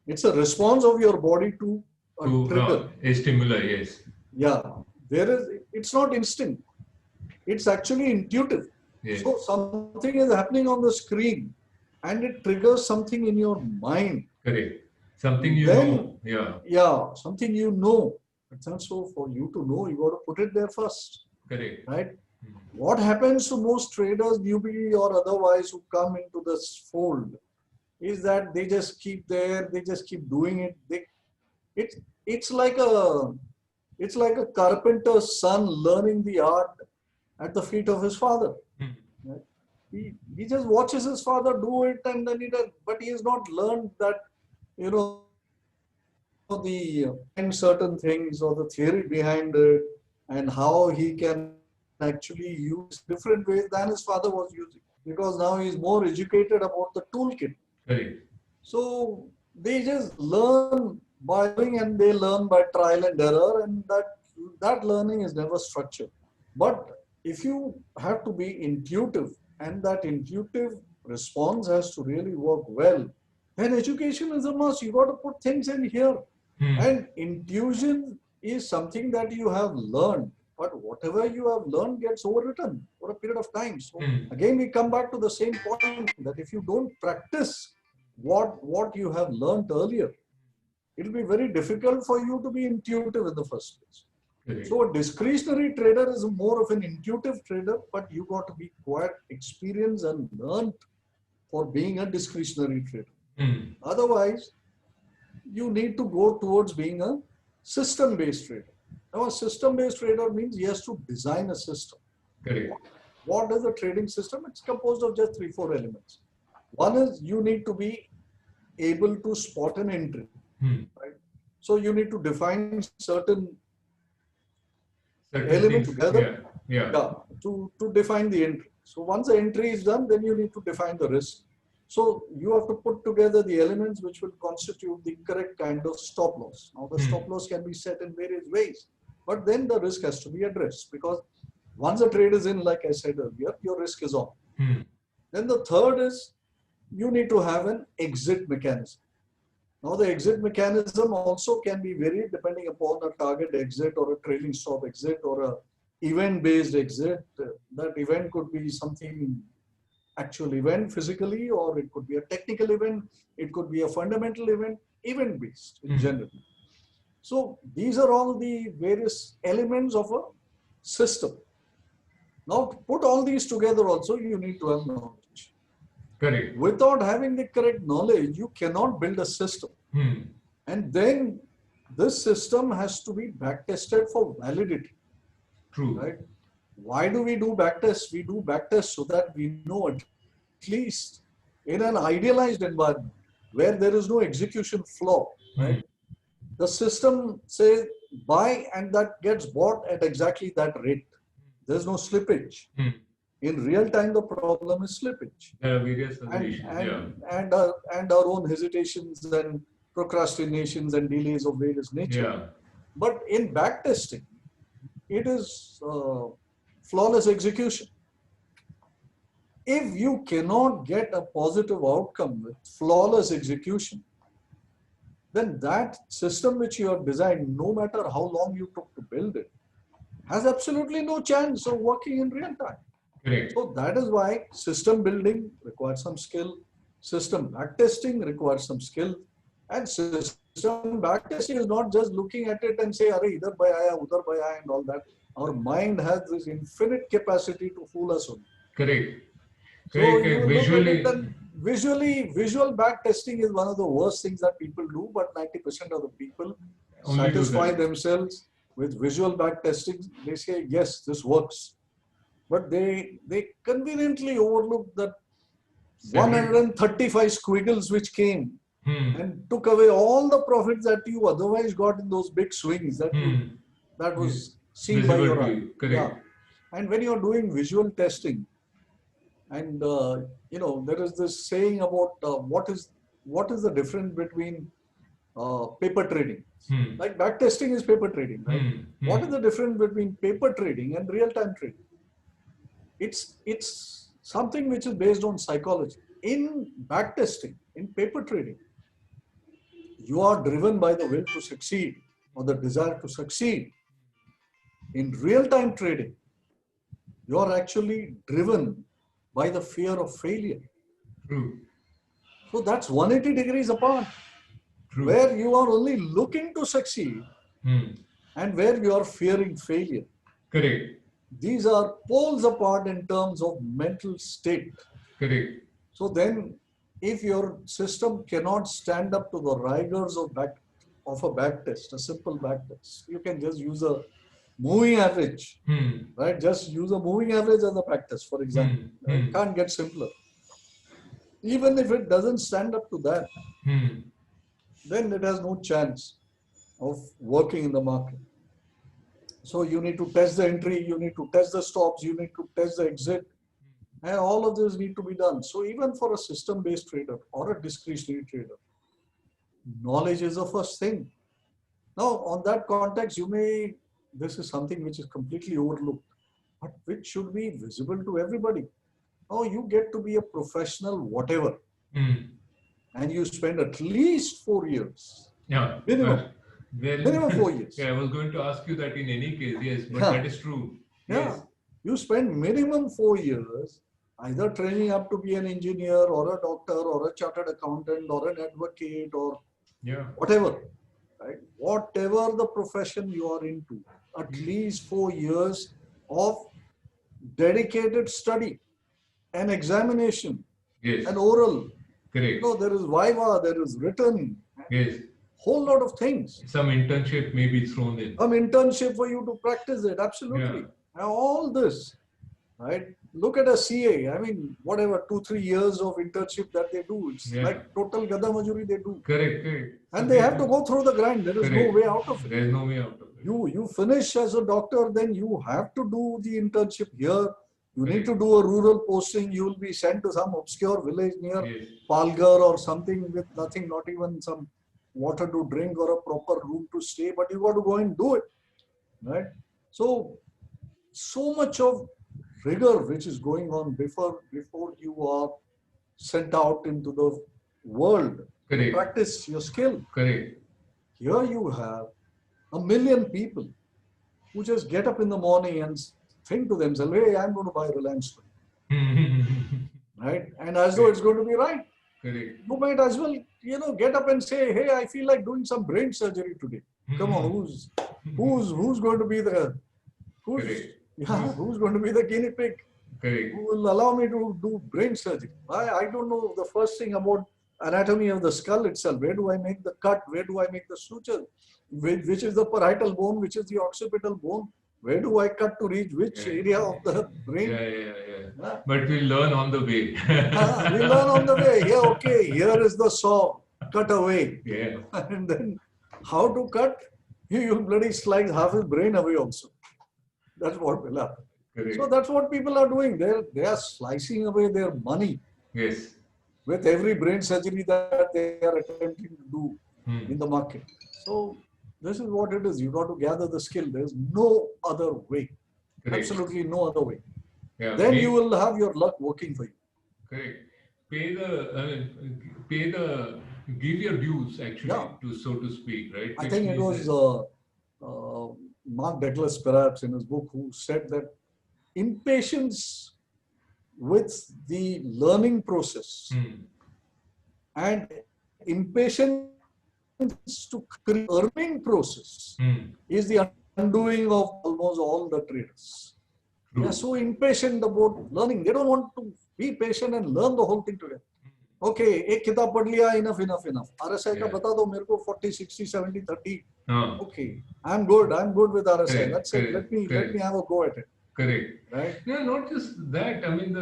it's a response of your body to a To trigger. a stimuli, yes. Yeah, it's not instinct. It's actually intuitive. Yes. So something is happening on the screen and it triggers something in your mind. Correct. Something you Then, know. Yeah. yeah, something you know. But also for you to know, you got to put it there first, Correct. right? Hmm. What happens to most traders, newbie or otherwise, who come into this fold is that they just keep there, they just keep doing it. It's it's like a it's like a carpenter's son learning the art at the feet of his father. Hmm. Right? He just watches his father do it and then he does, but he has not learned that, you know, the and certain things or the theory behind it and how he can actually use different ways than his father was using, because now he's more educated about the toolkit. Correct. So they just learn by doing and they learn by trial and error, and that learning is never structured. But if you have to be intuitive and that intuitive response has to really work well, then education is a must. You got to put things in here. Hmm. And intuition is something that you have learned, but whatever you have learned gets overwritten for a period of time. So Hmm. again, we come back to the same point that if you don't practice what you have learned earlier, it will be very difficult for you to be intuitive in the first place. Correct. So a discretionary trader is more of an intuitive trader, but you got to be quite experienced and learned for being a discretionary trader. Hmm. Otherwise, you need to go towards being a system-based trader. Now, a system-based trader means he has to design a system. Correct. What is a trading system? It's composed of just 3-4 elements. One is you need to be able to spot an entry. Hmm. Right? So you need to define certain Certain elements things. together Yeah. to define the entry. So once the entry is done, then you need to define the risk. So you have to put together the elements which will constitute the correct kind of stop loss. Now the stop loss can be set in various ways, but then the risk has to be addressed, because once a trade is in, like I said earlier, your risk is on. Hmm. Then the third is you need to have an exit mechanism. Now the exit mechanism also can be varied depending upon a target exit or a trailing stop exit or a event based exit. That event could be something actual event physically, or it could be a technical event, it could be a fundamental event, event based in general. So these are all the various elements of a system. Now to put all these together also, you need to have knowledge. Correct. Without having the correct knowledge, you cannot build a system. Hmm. And then this system has to be back tested for validity. True. Right? Why do we do back tests? We do back tests so that we know at least in an idealized environment where there is no execution flaw, right? The system says buy and that gets bought at exactly that rate. There's no slippage. In real time, the problem is slippage. There are various other issues. And our own hesitations and procrastinations and delays of various nature. Yeah. But in back testing, it is flawless execution. If you cannot get a positive outcome with flawless execution, then that system which you have designed, no matter how long you took to build it, has absolutely no chance of working in real time. Correct. So that is why system building requires some skill, system backtesting requires some skill, and system backtesting is not just looking at it and say, "Arey, idhar bhai aaya, udhar bhai aaya," and all that. Our mind has this infinite capacity to fool us only. Correct. So Correct. you Visually, look at it and visual backtesting is one of the worst things that people do, but 90% of the people only satisfy themselves with visual backtesting. They say, yes, this works. But they conveniently overlook that 135 squiggles which came and took away all the profits that you otherwise got in those big swings that was seen by your eye. Yeah. And when you're doing visual testing, and there is this saying about what is the difference between paper trading. Like back testing is paper trading, right? What is the difference between paper trading and real-time trading? It's something which is based on psychology. in backtesting, in paper trading, you are driven by the will to succeed or the desire to succeed. In real-time trading, you are actually driven by the fear of failure. True. So that's 180 degrees apart, True. where you are only looking to succeed and where you are fearing failure. Correct. These are poles apart in terms of mental state. Correct. So then, if your system cannot stand up to the rigors of a back test, a simple back test, you can just use a moving average, right? Just use a moving average as a back test, for example. It can't get simpler. Even if it doesn't stand up to that, then it has no chance of working in the market. So you need to test the entry, you need to test the stops, you need to test the exit, and all of this need to be done. So even for a system-based trader or a discretionary trader, knowledge is the first thing. Now, on that context, this is something which is completely overlooked, but which should be visible to everybody. Now, you get to be a professional, whatever, and you spend at least 4 years. Yeah. Minimum. Minimum 4 years. Yeah, I was going to ask you that in any case, yes, but that is true. Yeah. Yes. You spend minimum 4 years either training up to be an engineer or a doctor or a chartered accountant or an advocate or whatever, right? Whatever the profession you are into, at least 4 years of dedicated study and examination and oral. Correct. So there is viva, there is written. Yes. Whole lot of things. Some internship may be thrown in. Some internship for you to practice it, absolutely. Yeah. Now all this, right? Look at a CA. I mean, whatever, 2-3 years of internship that they do. It's like total gada majuri they do. Correct. And they have to go through the grind. There is no way out of it. There is no way out of it. You finish as a doctor, then you have to do the internship here. You need to do a rural posting. You will be sent to some obscure village near Palghar or something with nothing, not even some water to drink or a proper room to stay, but you got to go and do it, right? So much of rigor which is going on before you are sent out into the world to practice your skill. Correct. Here you have 1 million people who just get up in the morning and think to themselves, hey, I'm going to buy Reliance today. Right? And as though it's going to be right. Correct. You might as well, get up and say, hey, I feel like doing some brain surgery today. Come on, who's going to be who's going to be the guinea pig? Correct. Who will allow me to do brain surgery? I don't know the first thing about anatomy of the skull itself. Where do I make the cut? Where do I make the suture? Which is the parietal bone? Which is the occipital bone? Where do I cut to reach which area of the brain? Yeah. But we learn on the way. We learn on the way. Yeah, okay. Here is the saw. Cut away. Yeah. And then how to cut? You bloody slice half his brain away also. That's what will happen. Correct. So that's what people are doing. They are slicing away their money. Yes. With every brain surgery that they are attempting to do in the market. So this is what it is. You got to gather the skill. There's no other way. Correct. Absolutely no other way. Yeah. Then you will have your luck working for you. Correct. Give your dues actually, so to speak, right? I think it was Mark Douglas, perhaps, in his book, who said that impatience with the learning process and impatience to create earning process is the undoing of almost all the traders. They are so impatient about learning. They don't want to be patient and learn the whole thing together. Okay, एक किताब पढ़ लिया, enough. RSI का बता दो मेरे को 40, 60, 70, 30. Okay, I'm good with RSI. That's it. Let me have a go at it. Correct. Right. Yeah, not just that. I mean,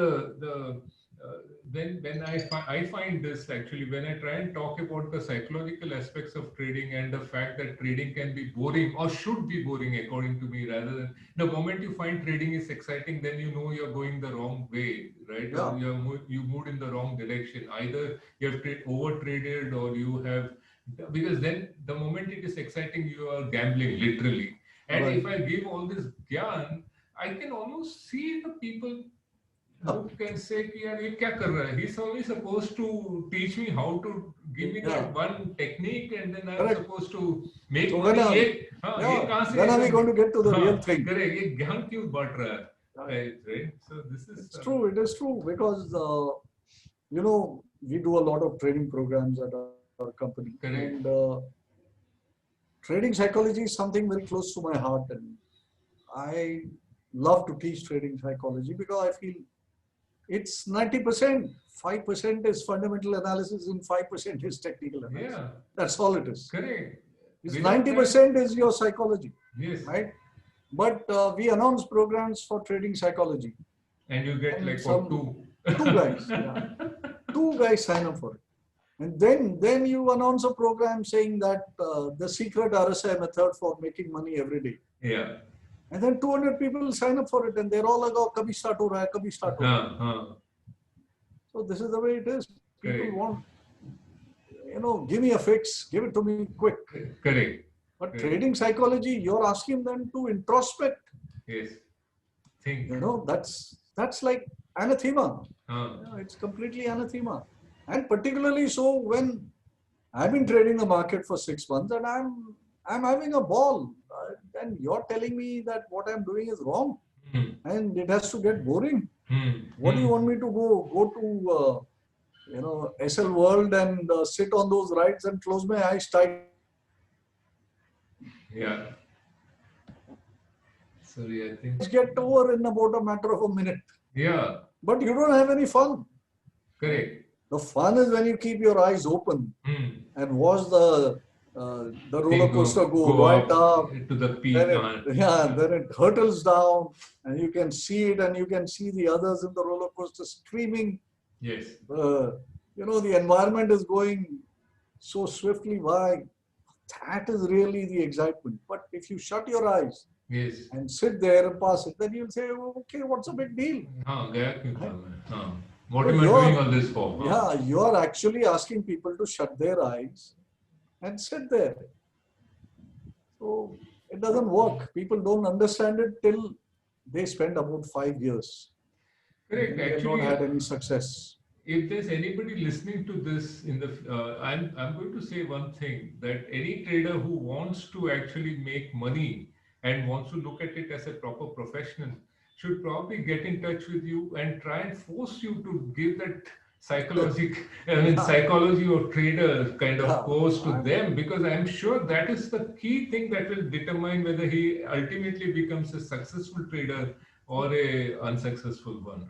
when I find this actually, when I try and talk about the psychological aspects of trading and the fact that trading can be boring or should be boring according to me, rather than the moment you find trading is exciting, then you know you're going the wrong way, right? Yeah. Or you moved in the wrong direction. Either you have over traded or you have, because then the moment it is exciting, you are gambling literally. And if I give all this gyan, I can almost see the people who can say कि यार ये क्या कर रहा है? He's only supposed to teach me how to give me Yeah, that one technique, and then I'm correct. supposed to make So money. ये हाँ ये yeah, कहाँ से when are we एकदम going to get to the हाँ real thing? करे ये ज्ञान क्यों बांट रहा है? Right. Right. So this is It's true. It is true because we do a lot of training programs at our company, correct. and trading psychology is something very close to my heart, and I love to teach trading psychology because I feel it's 90%. 5% is fundamental analysis, and 5% is technical analysis. Yeah, That's all it is. correct. It's Without that, 90% is your psychology, yes, right? But we announce programs for trading psychology, and you get and like some what, two guys, yeah, two guys sign up for it. And then you announce a program saying that the secret RSI method for making money every day. Yeah. And then 200 people sign up for it, and they're all like, "Oh, kabhi start ho raha hai, kabhi start ho raha hai." So this is the way it is. People want, give me a fix, give it to me quick. Correct. But trading psychology, you're asking them to introspect. Yes. Think. That's like anathema. It's completely anathema. And particularly so when I've been trading the market for 6 months and I'm having a ball. And you're telling me that what I'm doing is wrong. And it has to get boring. What do you want me to go to SL World and sit on those rides and close my eyes tight? Yeah. Sorry, I think. Let's get over in about a matter of a minute. Yeah. But you don't have any fun. Correct. The fun is when you keep your eyes open and watch the roller coaster go right up to the peak. Then it hurtles down, and you can see it, and you can see the others in the roller coaster screaming. Yes. The environment is going so swiftly by. That is really the excitement. But if you shut your eyes and sit there and pass it, then you'll say, okay, what's a big deal? What am I doing all this for? Yeah, you're actually asking people to shut their eyes and sit there. So it doesn't work. People don't understand it till they spend about 5 years. Correct. They Actually, not had any success. If there's anybody listening to this I'm going to say one thing, that any trader who wants to actually make money and wants to look at it as a proper professional should probably get in touch with you and try and force you to give that psychology or trader kind of course to them, because I'm sure that is the key thing that will determine whether he ultimately becomes a successful trader or a unsuccessful one,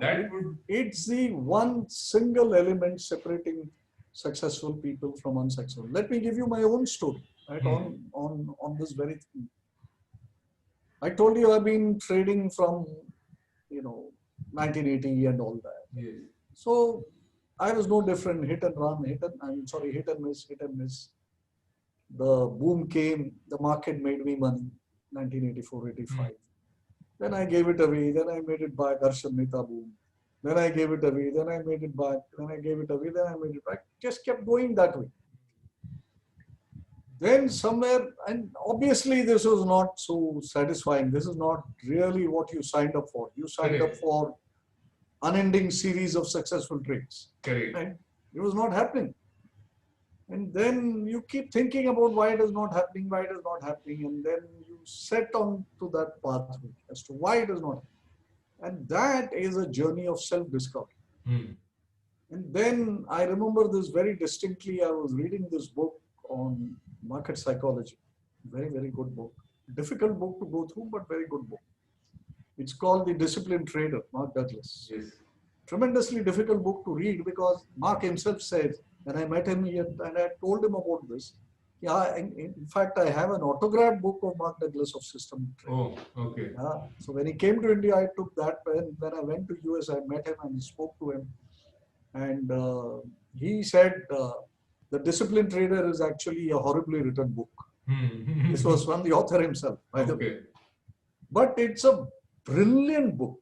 right? It's the one single element separating successful people from unsuccessful. Let me give you my own story, right? On this very thing. I told you I've been trading from 1980 and all that. Yes. So I was no different. Hit and miss. The boom came. The market made me money. 1984, 85. Then I gave it away. Then I made it back. Darshan Mehta boom. Then I gave it away. Then I made it back. Then I gave it away. Then I made it back. Just kept going that way. Then somewhere, and obviously this was not so satisfying. This is not really what you signed up for. You signed up for unending series of successful trades. Correct. Right? It was not happening. And then you keep thinking about why it is not happening, and then you set on to that pathway as to why it is not. And that is a journey of self-discovery. And then I remember this very distinctly. I was reading this book on market psychology. Very, very good book. Difficult book to go through, but very good book. It's called The Disciplined Trader, Mark Douglas. Yes. Tremendously difficult book to read because Mark himself says, when I met him and I told him about this, in fact, I have an autographed book of Mark Douglas of System Trading. Oh, okay. So when he came to India, I took that. When I went to US, I met him and spoke to him. And he said, The Disciplined Trader is actually a horribly written book. This was from the author himself, by the way. But it's a brilliant book,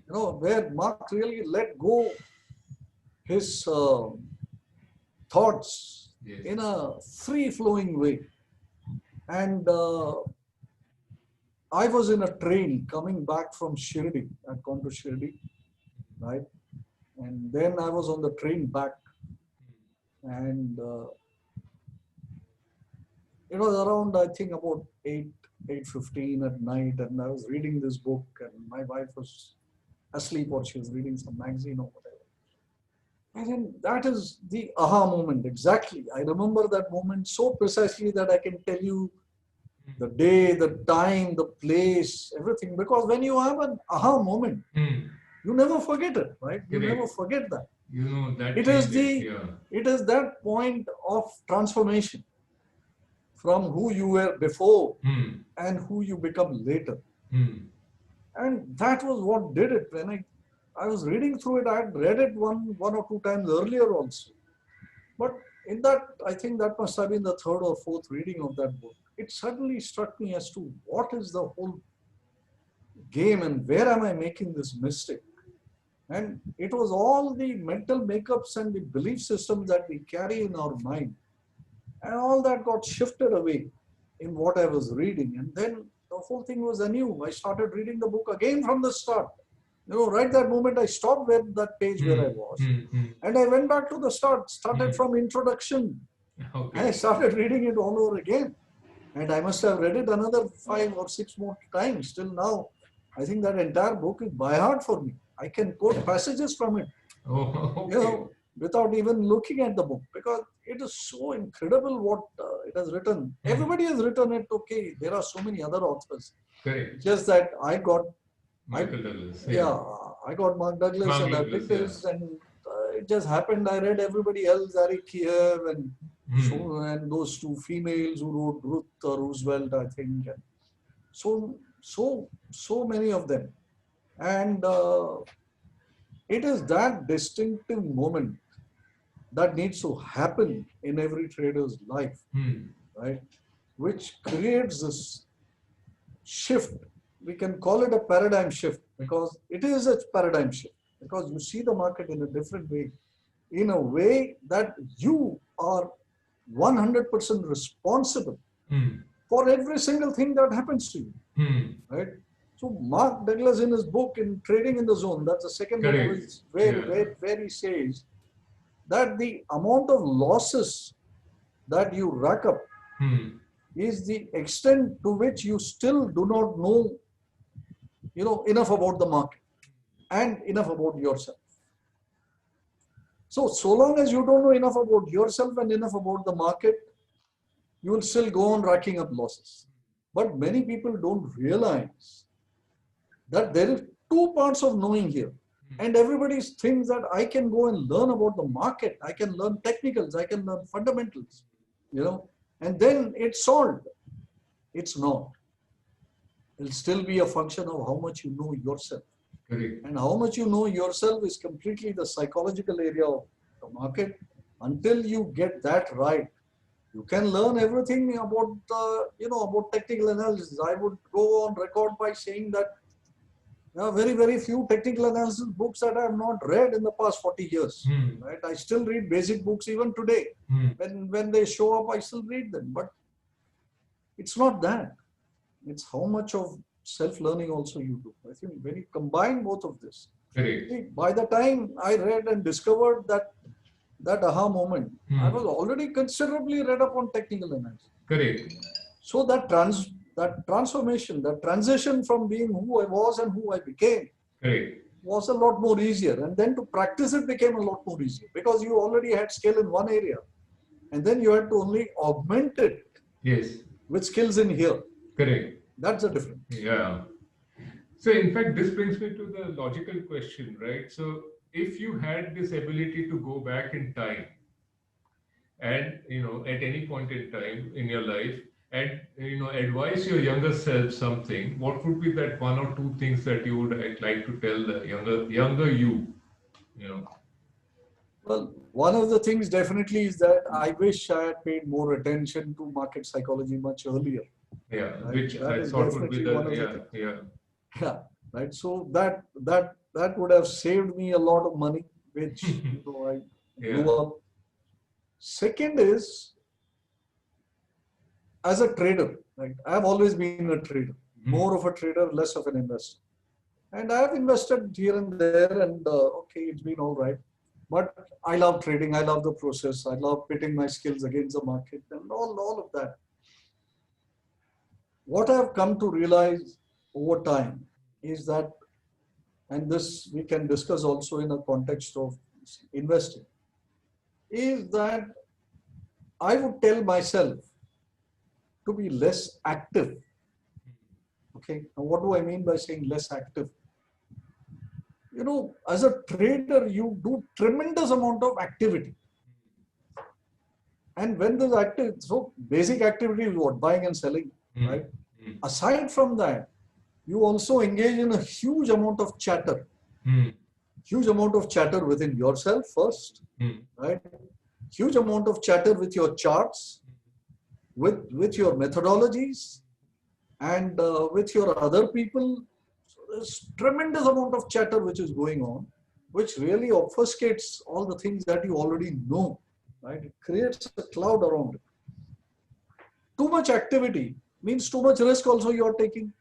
where Mark really let go his thoughts in a free-flowing way. And I was in a train coming back from Shirdi. I'd gone to Shirdi. right? And then I was on the train back, and it was around, I think, about 8:15 at night, and I was reading this book, and my wife was asleep or she was reading some magazine or whatever. And then that is the aha moment, exactly. I remember that moment so precisely that I can tell you the day, the time, the place, everything. Because when you have an aha moment, you never forget it, right? You Correct. never forget that. You know, that It is changes, it is that point of transformation from who you were before and who you become later. And that was what did it. When I was reading through it, I had read it one or two times earlier also. But in that, I think that must have been the third or fourth reading of that book. It suddenly struck me as to what is the whole game and where am I making this mistake? And it was all the mental makeups and the belief systems that we carry in our mind. And all that got shifted away in what I was reading. And then the whole thing was anew. I started reading the book again from the start. Right that moment I stopped where that page where I was. And I went back to the start, started from introduction. Okay. And I started reading it all over again. And I must have read it another 5 or 6 more times. Till now, I think that entire book is by heart for me. I can quote passages from it. Oh, okay. Without even looking at the book, because it is so incredible what it has written. Everybody has written it. Okay, there are so many other authors. Correct. Just that I got Michael Douglas. Yeah, I got Mark Douglas and I picked this, and it just happened. I read everybody else, Ari Kiev and and those two females who wrote Ruth or Roosevelt, I think, and so many of them, and it is that distinctive moment that needs to happen in every trader's life, right? Which creates this shift. We can call it a paradigm shift because it is a paradigm shift because you see the market in a different way, in a way that you are 100% responsible for every single thing that happens to you, right? So Mark Douglas in his book in Trading in the Zone, that's the second book where he says that the amount of losses that you rack up is the extent to which you still do not know, enough about the market and enough about yourself. So long as you don't know enough about yourself and enough about the market, you will still go on racking up losses. But many people don't realize that there is two parts of knowing here. And everybody thinks that I can go and learn about the market. I can learn technicals. I can learn fundamentals, and then it's solved. It's not. It'll still be a function of how much you know yourself. Correct. And how much you know yourself is completely the psychological area of the market. Until you get that right, you can learn everything about, about technical analysis. I would go on record by saying that very, very few technical analysis books that I have not read in the past 40 years. Right? I still read basic books even today. When they show up, I still read them. But it's not that. It's how much of self-learning also you do. I think when you combine both of this, by the time I read and discovered that aha moment, I was already considerably read up on technical analysis. Correct. So that transformation, that transition from being who I was and who I became was a lot more easier. And then to practice it became a lot more easier because you already had skill in one area. And then you had to only augment it with skills in here. Correct. That's the difference. Yeah. So in fact, this brings me to the logical question, right? So if you had this ability to go back in time and, at any point in time in your life and, advise your younger self something, what would be that one or two things that you would like to tell the younger you, Well, one of the things definitely is that I wish I had paid more attention to market psychology much earlier. Yeah, right? which that I thought would be yeah, right. So that would have saved me a lot of money, which I blew up. Second is, as a trader, right? I've always been a trader, more of a trader, less of an investor. And I have invested here and there, and okay, it's been all right. But I love trading. I love the process. I love pitting my skills against the market and all of that. What I've come to realize over time is that, and this we can discuss also in a context of investing, is that I would tell myself to be less active. Okay, now what do I mean by saying less active? You know, as a trader, you do tremendous amount of activity. And when there's active, so basic activity is what? Buying and selling, right? Aside from that, you also engage in a huge amount of chatter. Huge amount of chatter within yourself first, right? Huge amount of chatter with your charts, with your methodologies, and with your other people. So there's tremendous amount of chatter which is going on, which really obfuscates all the things that you already know, right? It creates a cloud around it. Too much activity means too much risk also you are taking.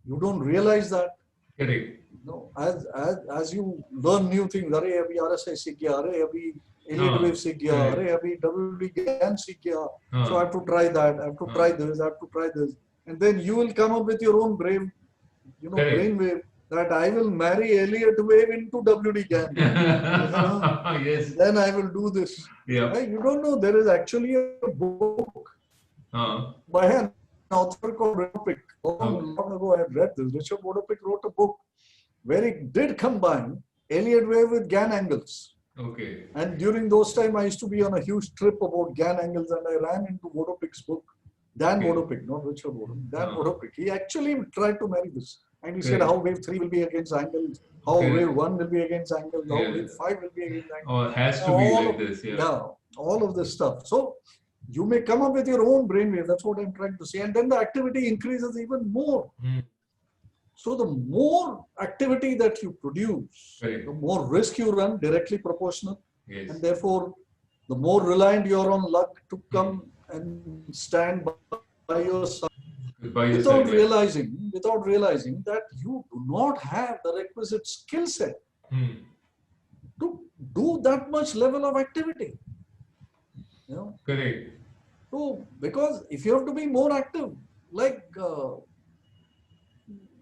You don't realize that. Correct. No, as you learn new things, अरे अभी RSI सीख गया, अरे अभी Elliott wave सीख गया, अरे अभी WD GAN सीख गया, so I have to try that, I have to try this, I have to try this, and then you will come up with your own brain wave that I will marry Elliott wave into WD GAN. Yes. Then I will do this. Yeah. Right? You don't know there is actually a book by an author called Vodopic. Long ago I had read this. Richard Vodopic wrote a book where he did combine Elliott wave with GAN angles. Okay. And during those time, I used to be on a huge trip about GAN angles, and I ran into Vodopic's book. Dan Vodopic, not Richard Vodopic. Dan Vodopic. He actually tried to marry this. And he said how wave 3 will be against angles, how wave 1 will be against angles, how wave 5 will be against angles. Oh, it has to be like this. Yeah, all of this stuff. So you may come up with your own brainwave. That's what I'm trying to say. And then the activity increases even more. So the more activity that you produce, the more risk you run, directly proportional. Yes. And therefore, the more reliant you are on luck to come and stand by your side. Without realizing that you do not have the requisite skill set to do that much level of activity. You know? Correct. So, because if you have to be more active, like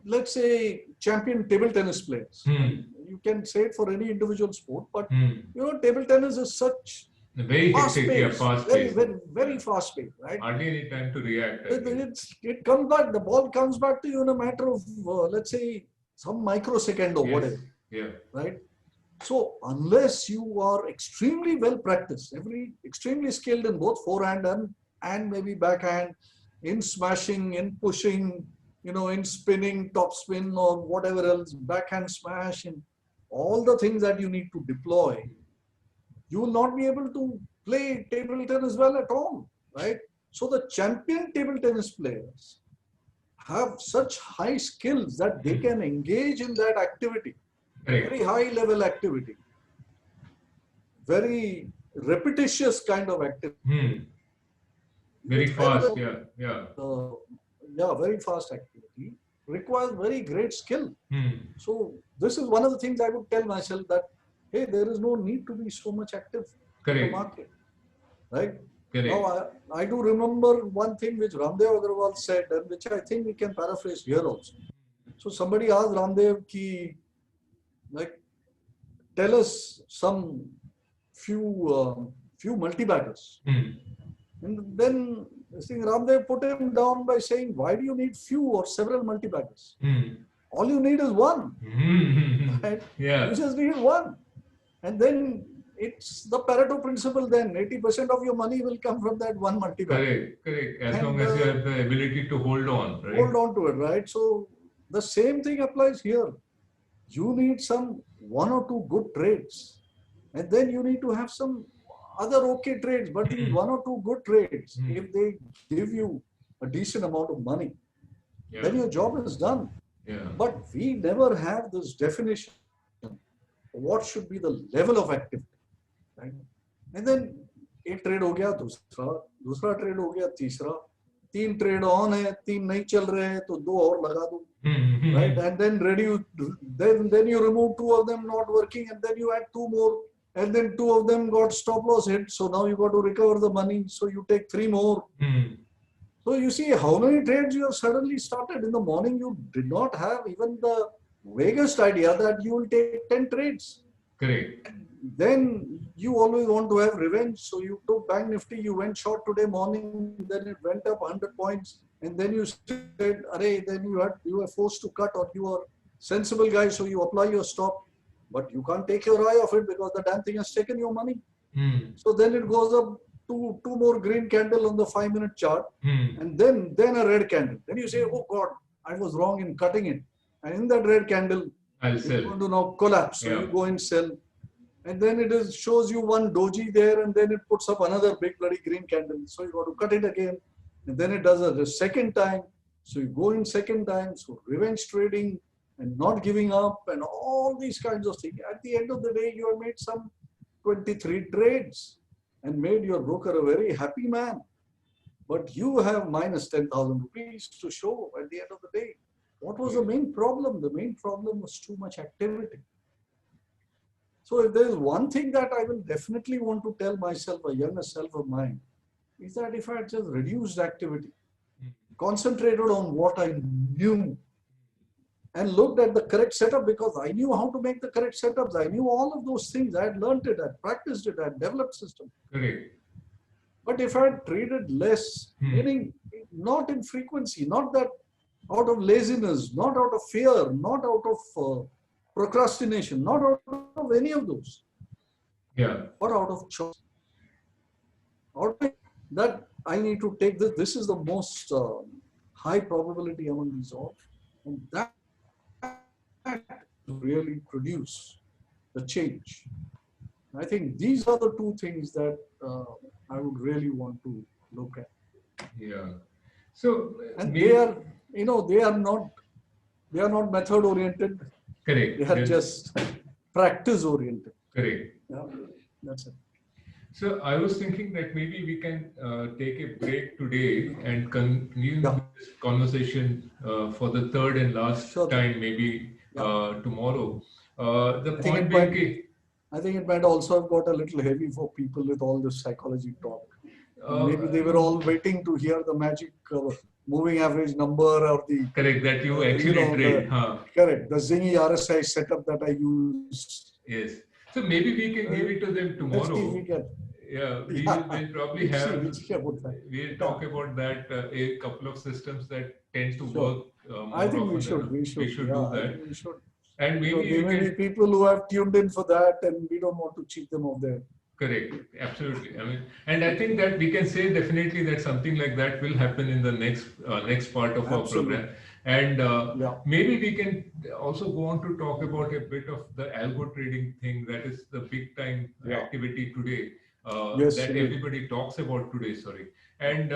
let's say champion table tennis players, you can say it for any individual sport, but you know, table tennis is such very hectic, fast paced, very fast paced, right? Hardly any time to react. It comes back. The ball comes back to you in a matter of let's say some microsecond or whatever. Yeah. Right. So unless you are extremely well practiced, extremely skilled in both forehand and maybe backhand, in smashing, in pushing, you know, in spinning, top spin or whatever else, backhand smash, and all the things that you need to deploy, you will not be able to play table tennis well at all, right? So the champion table tennis players have such high skills that they can engage in that activity, very high level activity, very repetitious kind of activity. Very fast, very fast activity requires very great skill. So this is one of the things I would tell myself, that hey, there is no need to be so much active in the market, right? Now, I do remember one thing which Ramdev Agarwal said, and which I think we can paraphrase here also. So somebody asked Ramdev ki, like, tell us some few multi-baggers. And then I think Ramdev put him down by saying, why do you need few or several multi-baggers? All you need is one. Right? You just need one. And then it's the Pareto principle then. 80% of your money will come from that one multi-bagger. Correct. As long as you have the ability to hold on, right? Hold on to it, right? So the same thing applies here. You need some one or two good trades. And then you need to have some other okay trades, but these one or two good trades, if they give you a decent amount of money, then your job is done. But we never have this definition of what should be the level of activity, right? And then एक trade हो गया, दूसरा trade हो गया, तीसरा, तीन trade on है, तीन नहीं चल रहे हैं, तो दो और लगा दो, right? And then then you remove two of them not working, and then you add two more, and then two of them got stop loss hit. So now you got to recover the money. So you take three more. So you see how many trades you have suddenly started. In the morning, you did not have even the vaguest idea that you will take 10 trades. Correct. Then you always want to have revenge. So you took Bank Nifty, you went short today morning, then it went up 100 points. And then you said, Array, then you were forced to cut, or you are sensible guy, so you apply your stop. But you can't take your eye off it because the damn thing has taken your money. So then it goes up two more green candle on the 5-minute chart, and then a red candle. Then you say, oh God, I was wrong in cutting it. And in that red candle, it's going to now collapse. So you go and sell. And then it shows you one doji there, and then it puts up another big bloody green candle. So you got to cut it again. And then it does it the second time. So you go in second time. So revenge trading and not giving up and all these kinds of things. At the end of the day, you have made some 23 trades and made your broker a very happy man. But you have minus 10,000 rupees to show at the end of the day. What was the main problem? The main problem was too much activity. So if there is one thing that I will definitely want to tell myself, a younger self of mine, is that if I had just reduced activity, concentrated on what I knew, and looked at the correct setup, because I knew how to make the correct setups. I knew all of those things. I had learned it, I had practiced it, I had developed system. Correct. But if I had traded less, meaning not in frequency, not that out of laziness, not out of fear, not out of procrastination, not out of any of those, but out of choice. That I need to take this. This is the most high probability among these all, and that really produce the change. I think these are the two things that I would really want to look at. Yeah. So and they are not method oriented. Correct. They are just practice oriented. Correct. Yeah, that's it. So I was thinking that maybe we can take a break today and continue this conversation for the third and last time, maybe tomorrow. I think it might also have got a little heavy for people with all this psychology talk. Maybe they were all waiting to hear the magic moving average number or the correct that you actually trade. Correct, the Zingy RSI setup that I use. Yes. So maybe we can give it to them tomorrow. Let's see if we can. Yeah, we'll probably have. We'll talk about that a couple of systems that tend to work. I think we should. We should do that. We should. And maybe there may be people who have tuned in for that, and we don't want to cheat them of their. Correct. Absolutely. I mean, and I think that we can say definitely that something like that will happen in the next part of our program. And maybe we can also go on to talk about a bit of the algo trading thing that is the big time activity today that everybody talks about today. Sorry. And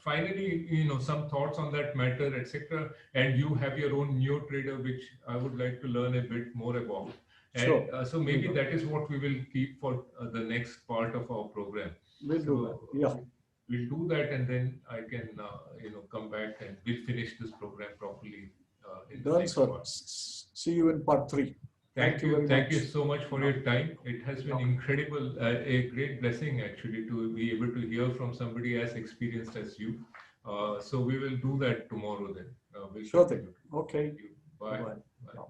finally, some thoughts on that matter, etc. And you have your own neo trader, which I would like to learn a bit more about. And so maybe that is what we will keep for the next part of our program. We'll do that. Yeah. We'll do that, and then I can, come back and we'll finish this program properly. Done, sir. See you in part 3. Thank you. Thank you so much for your time. It has been incredible, a great blessing actually to be able to hear from somebody as experienced as you. So we will do that tomorrow then. Sure thing. Okay. Bye. Bye.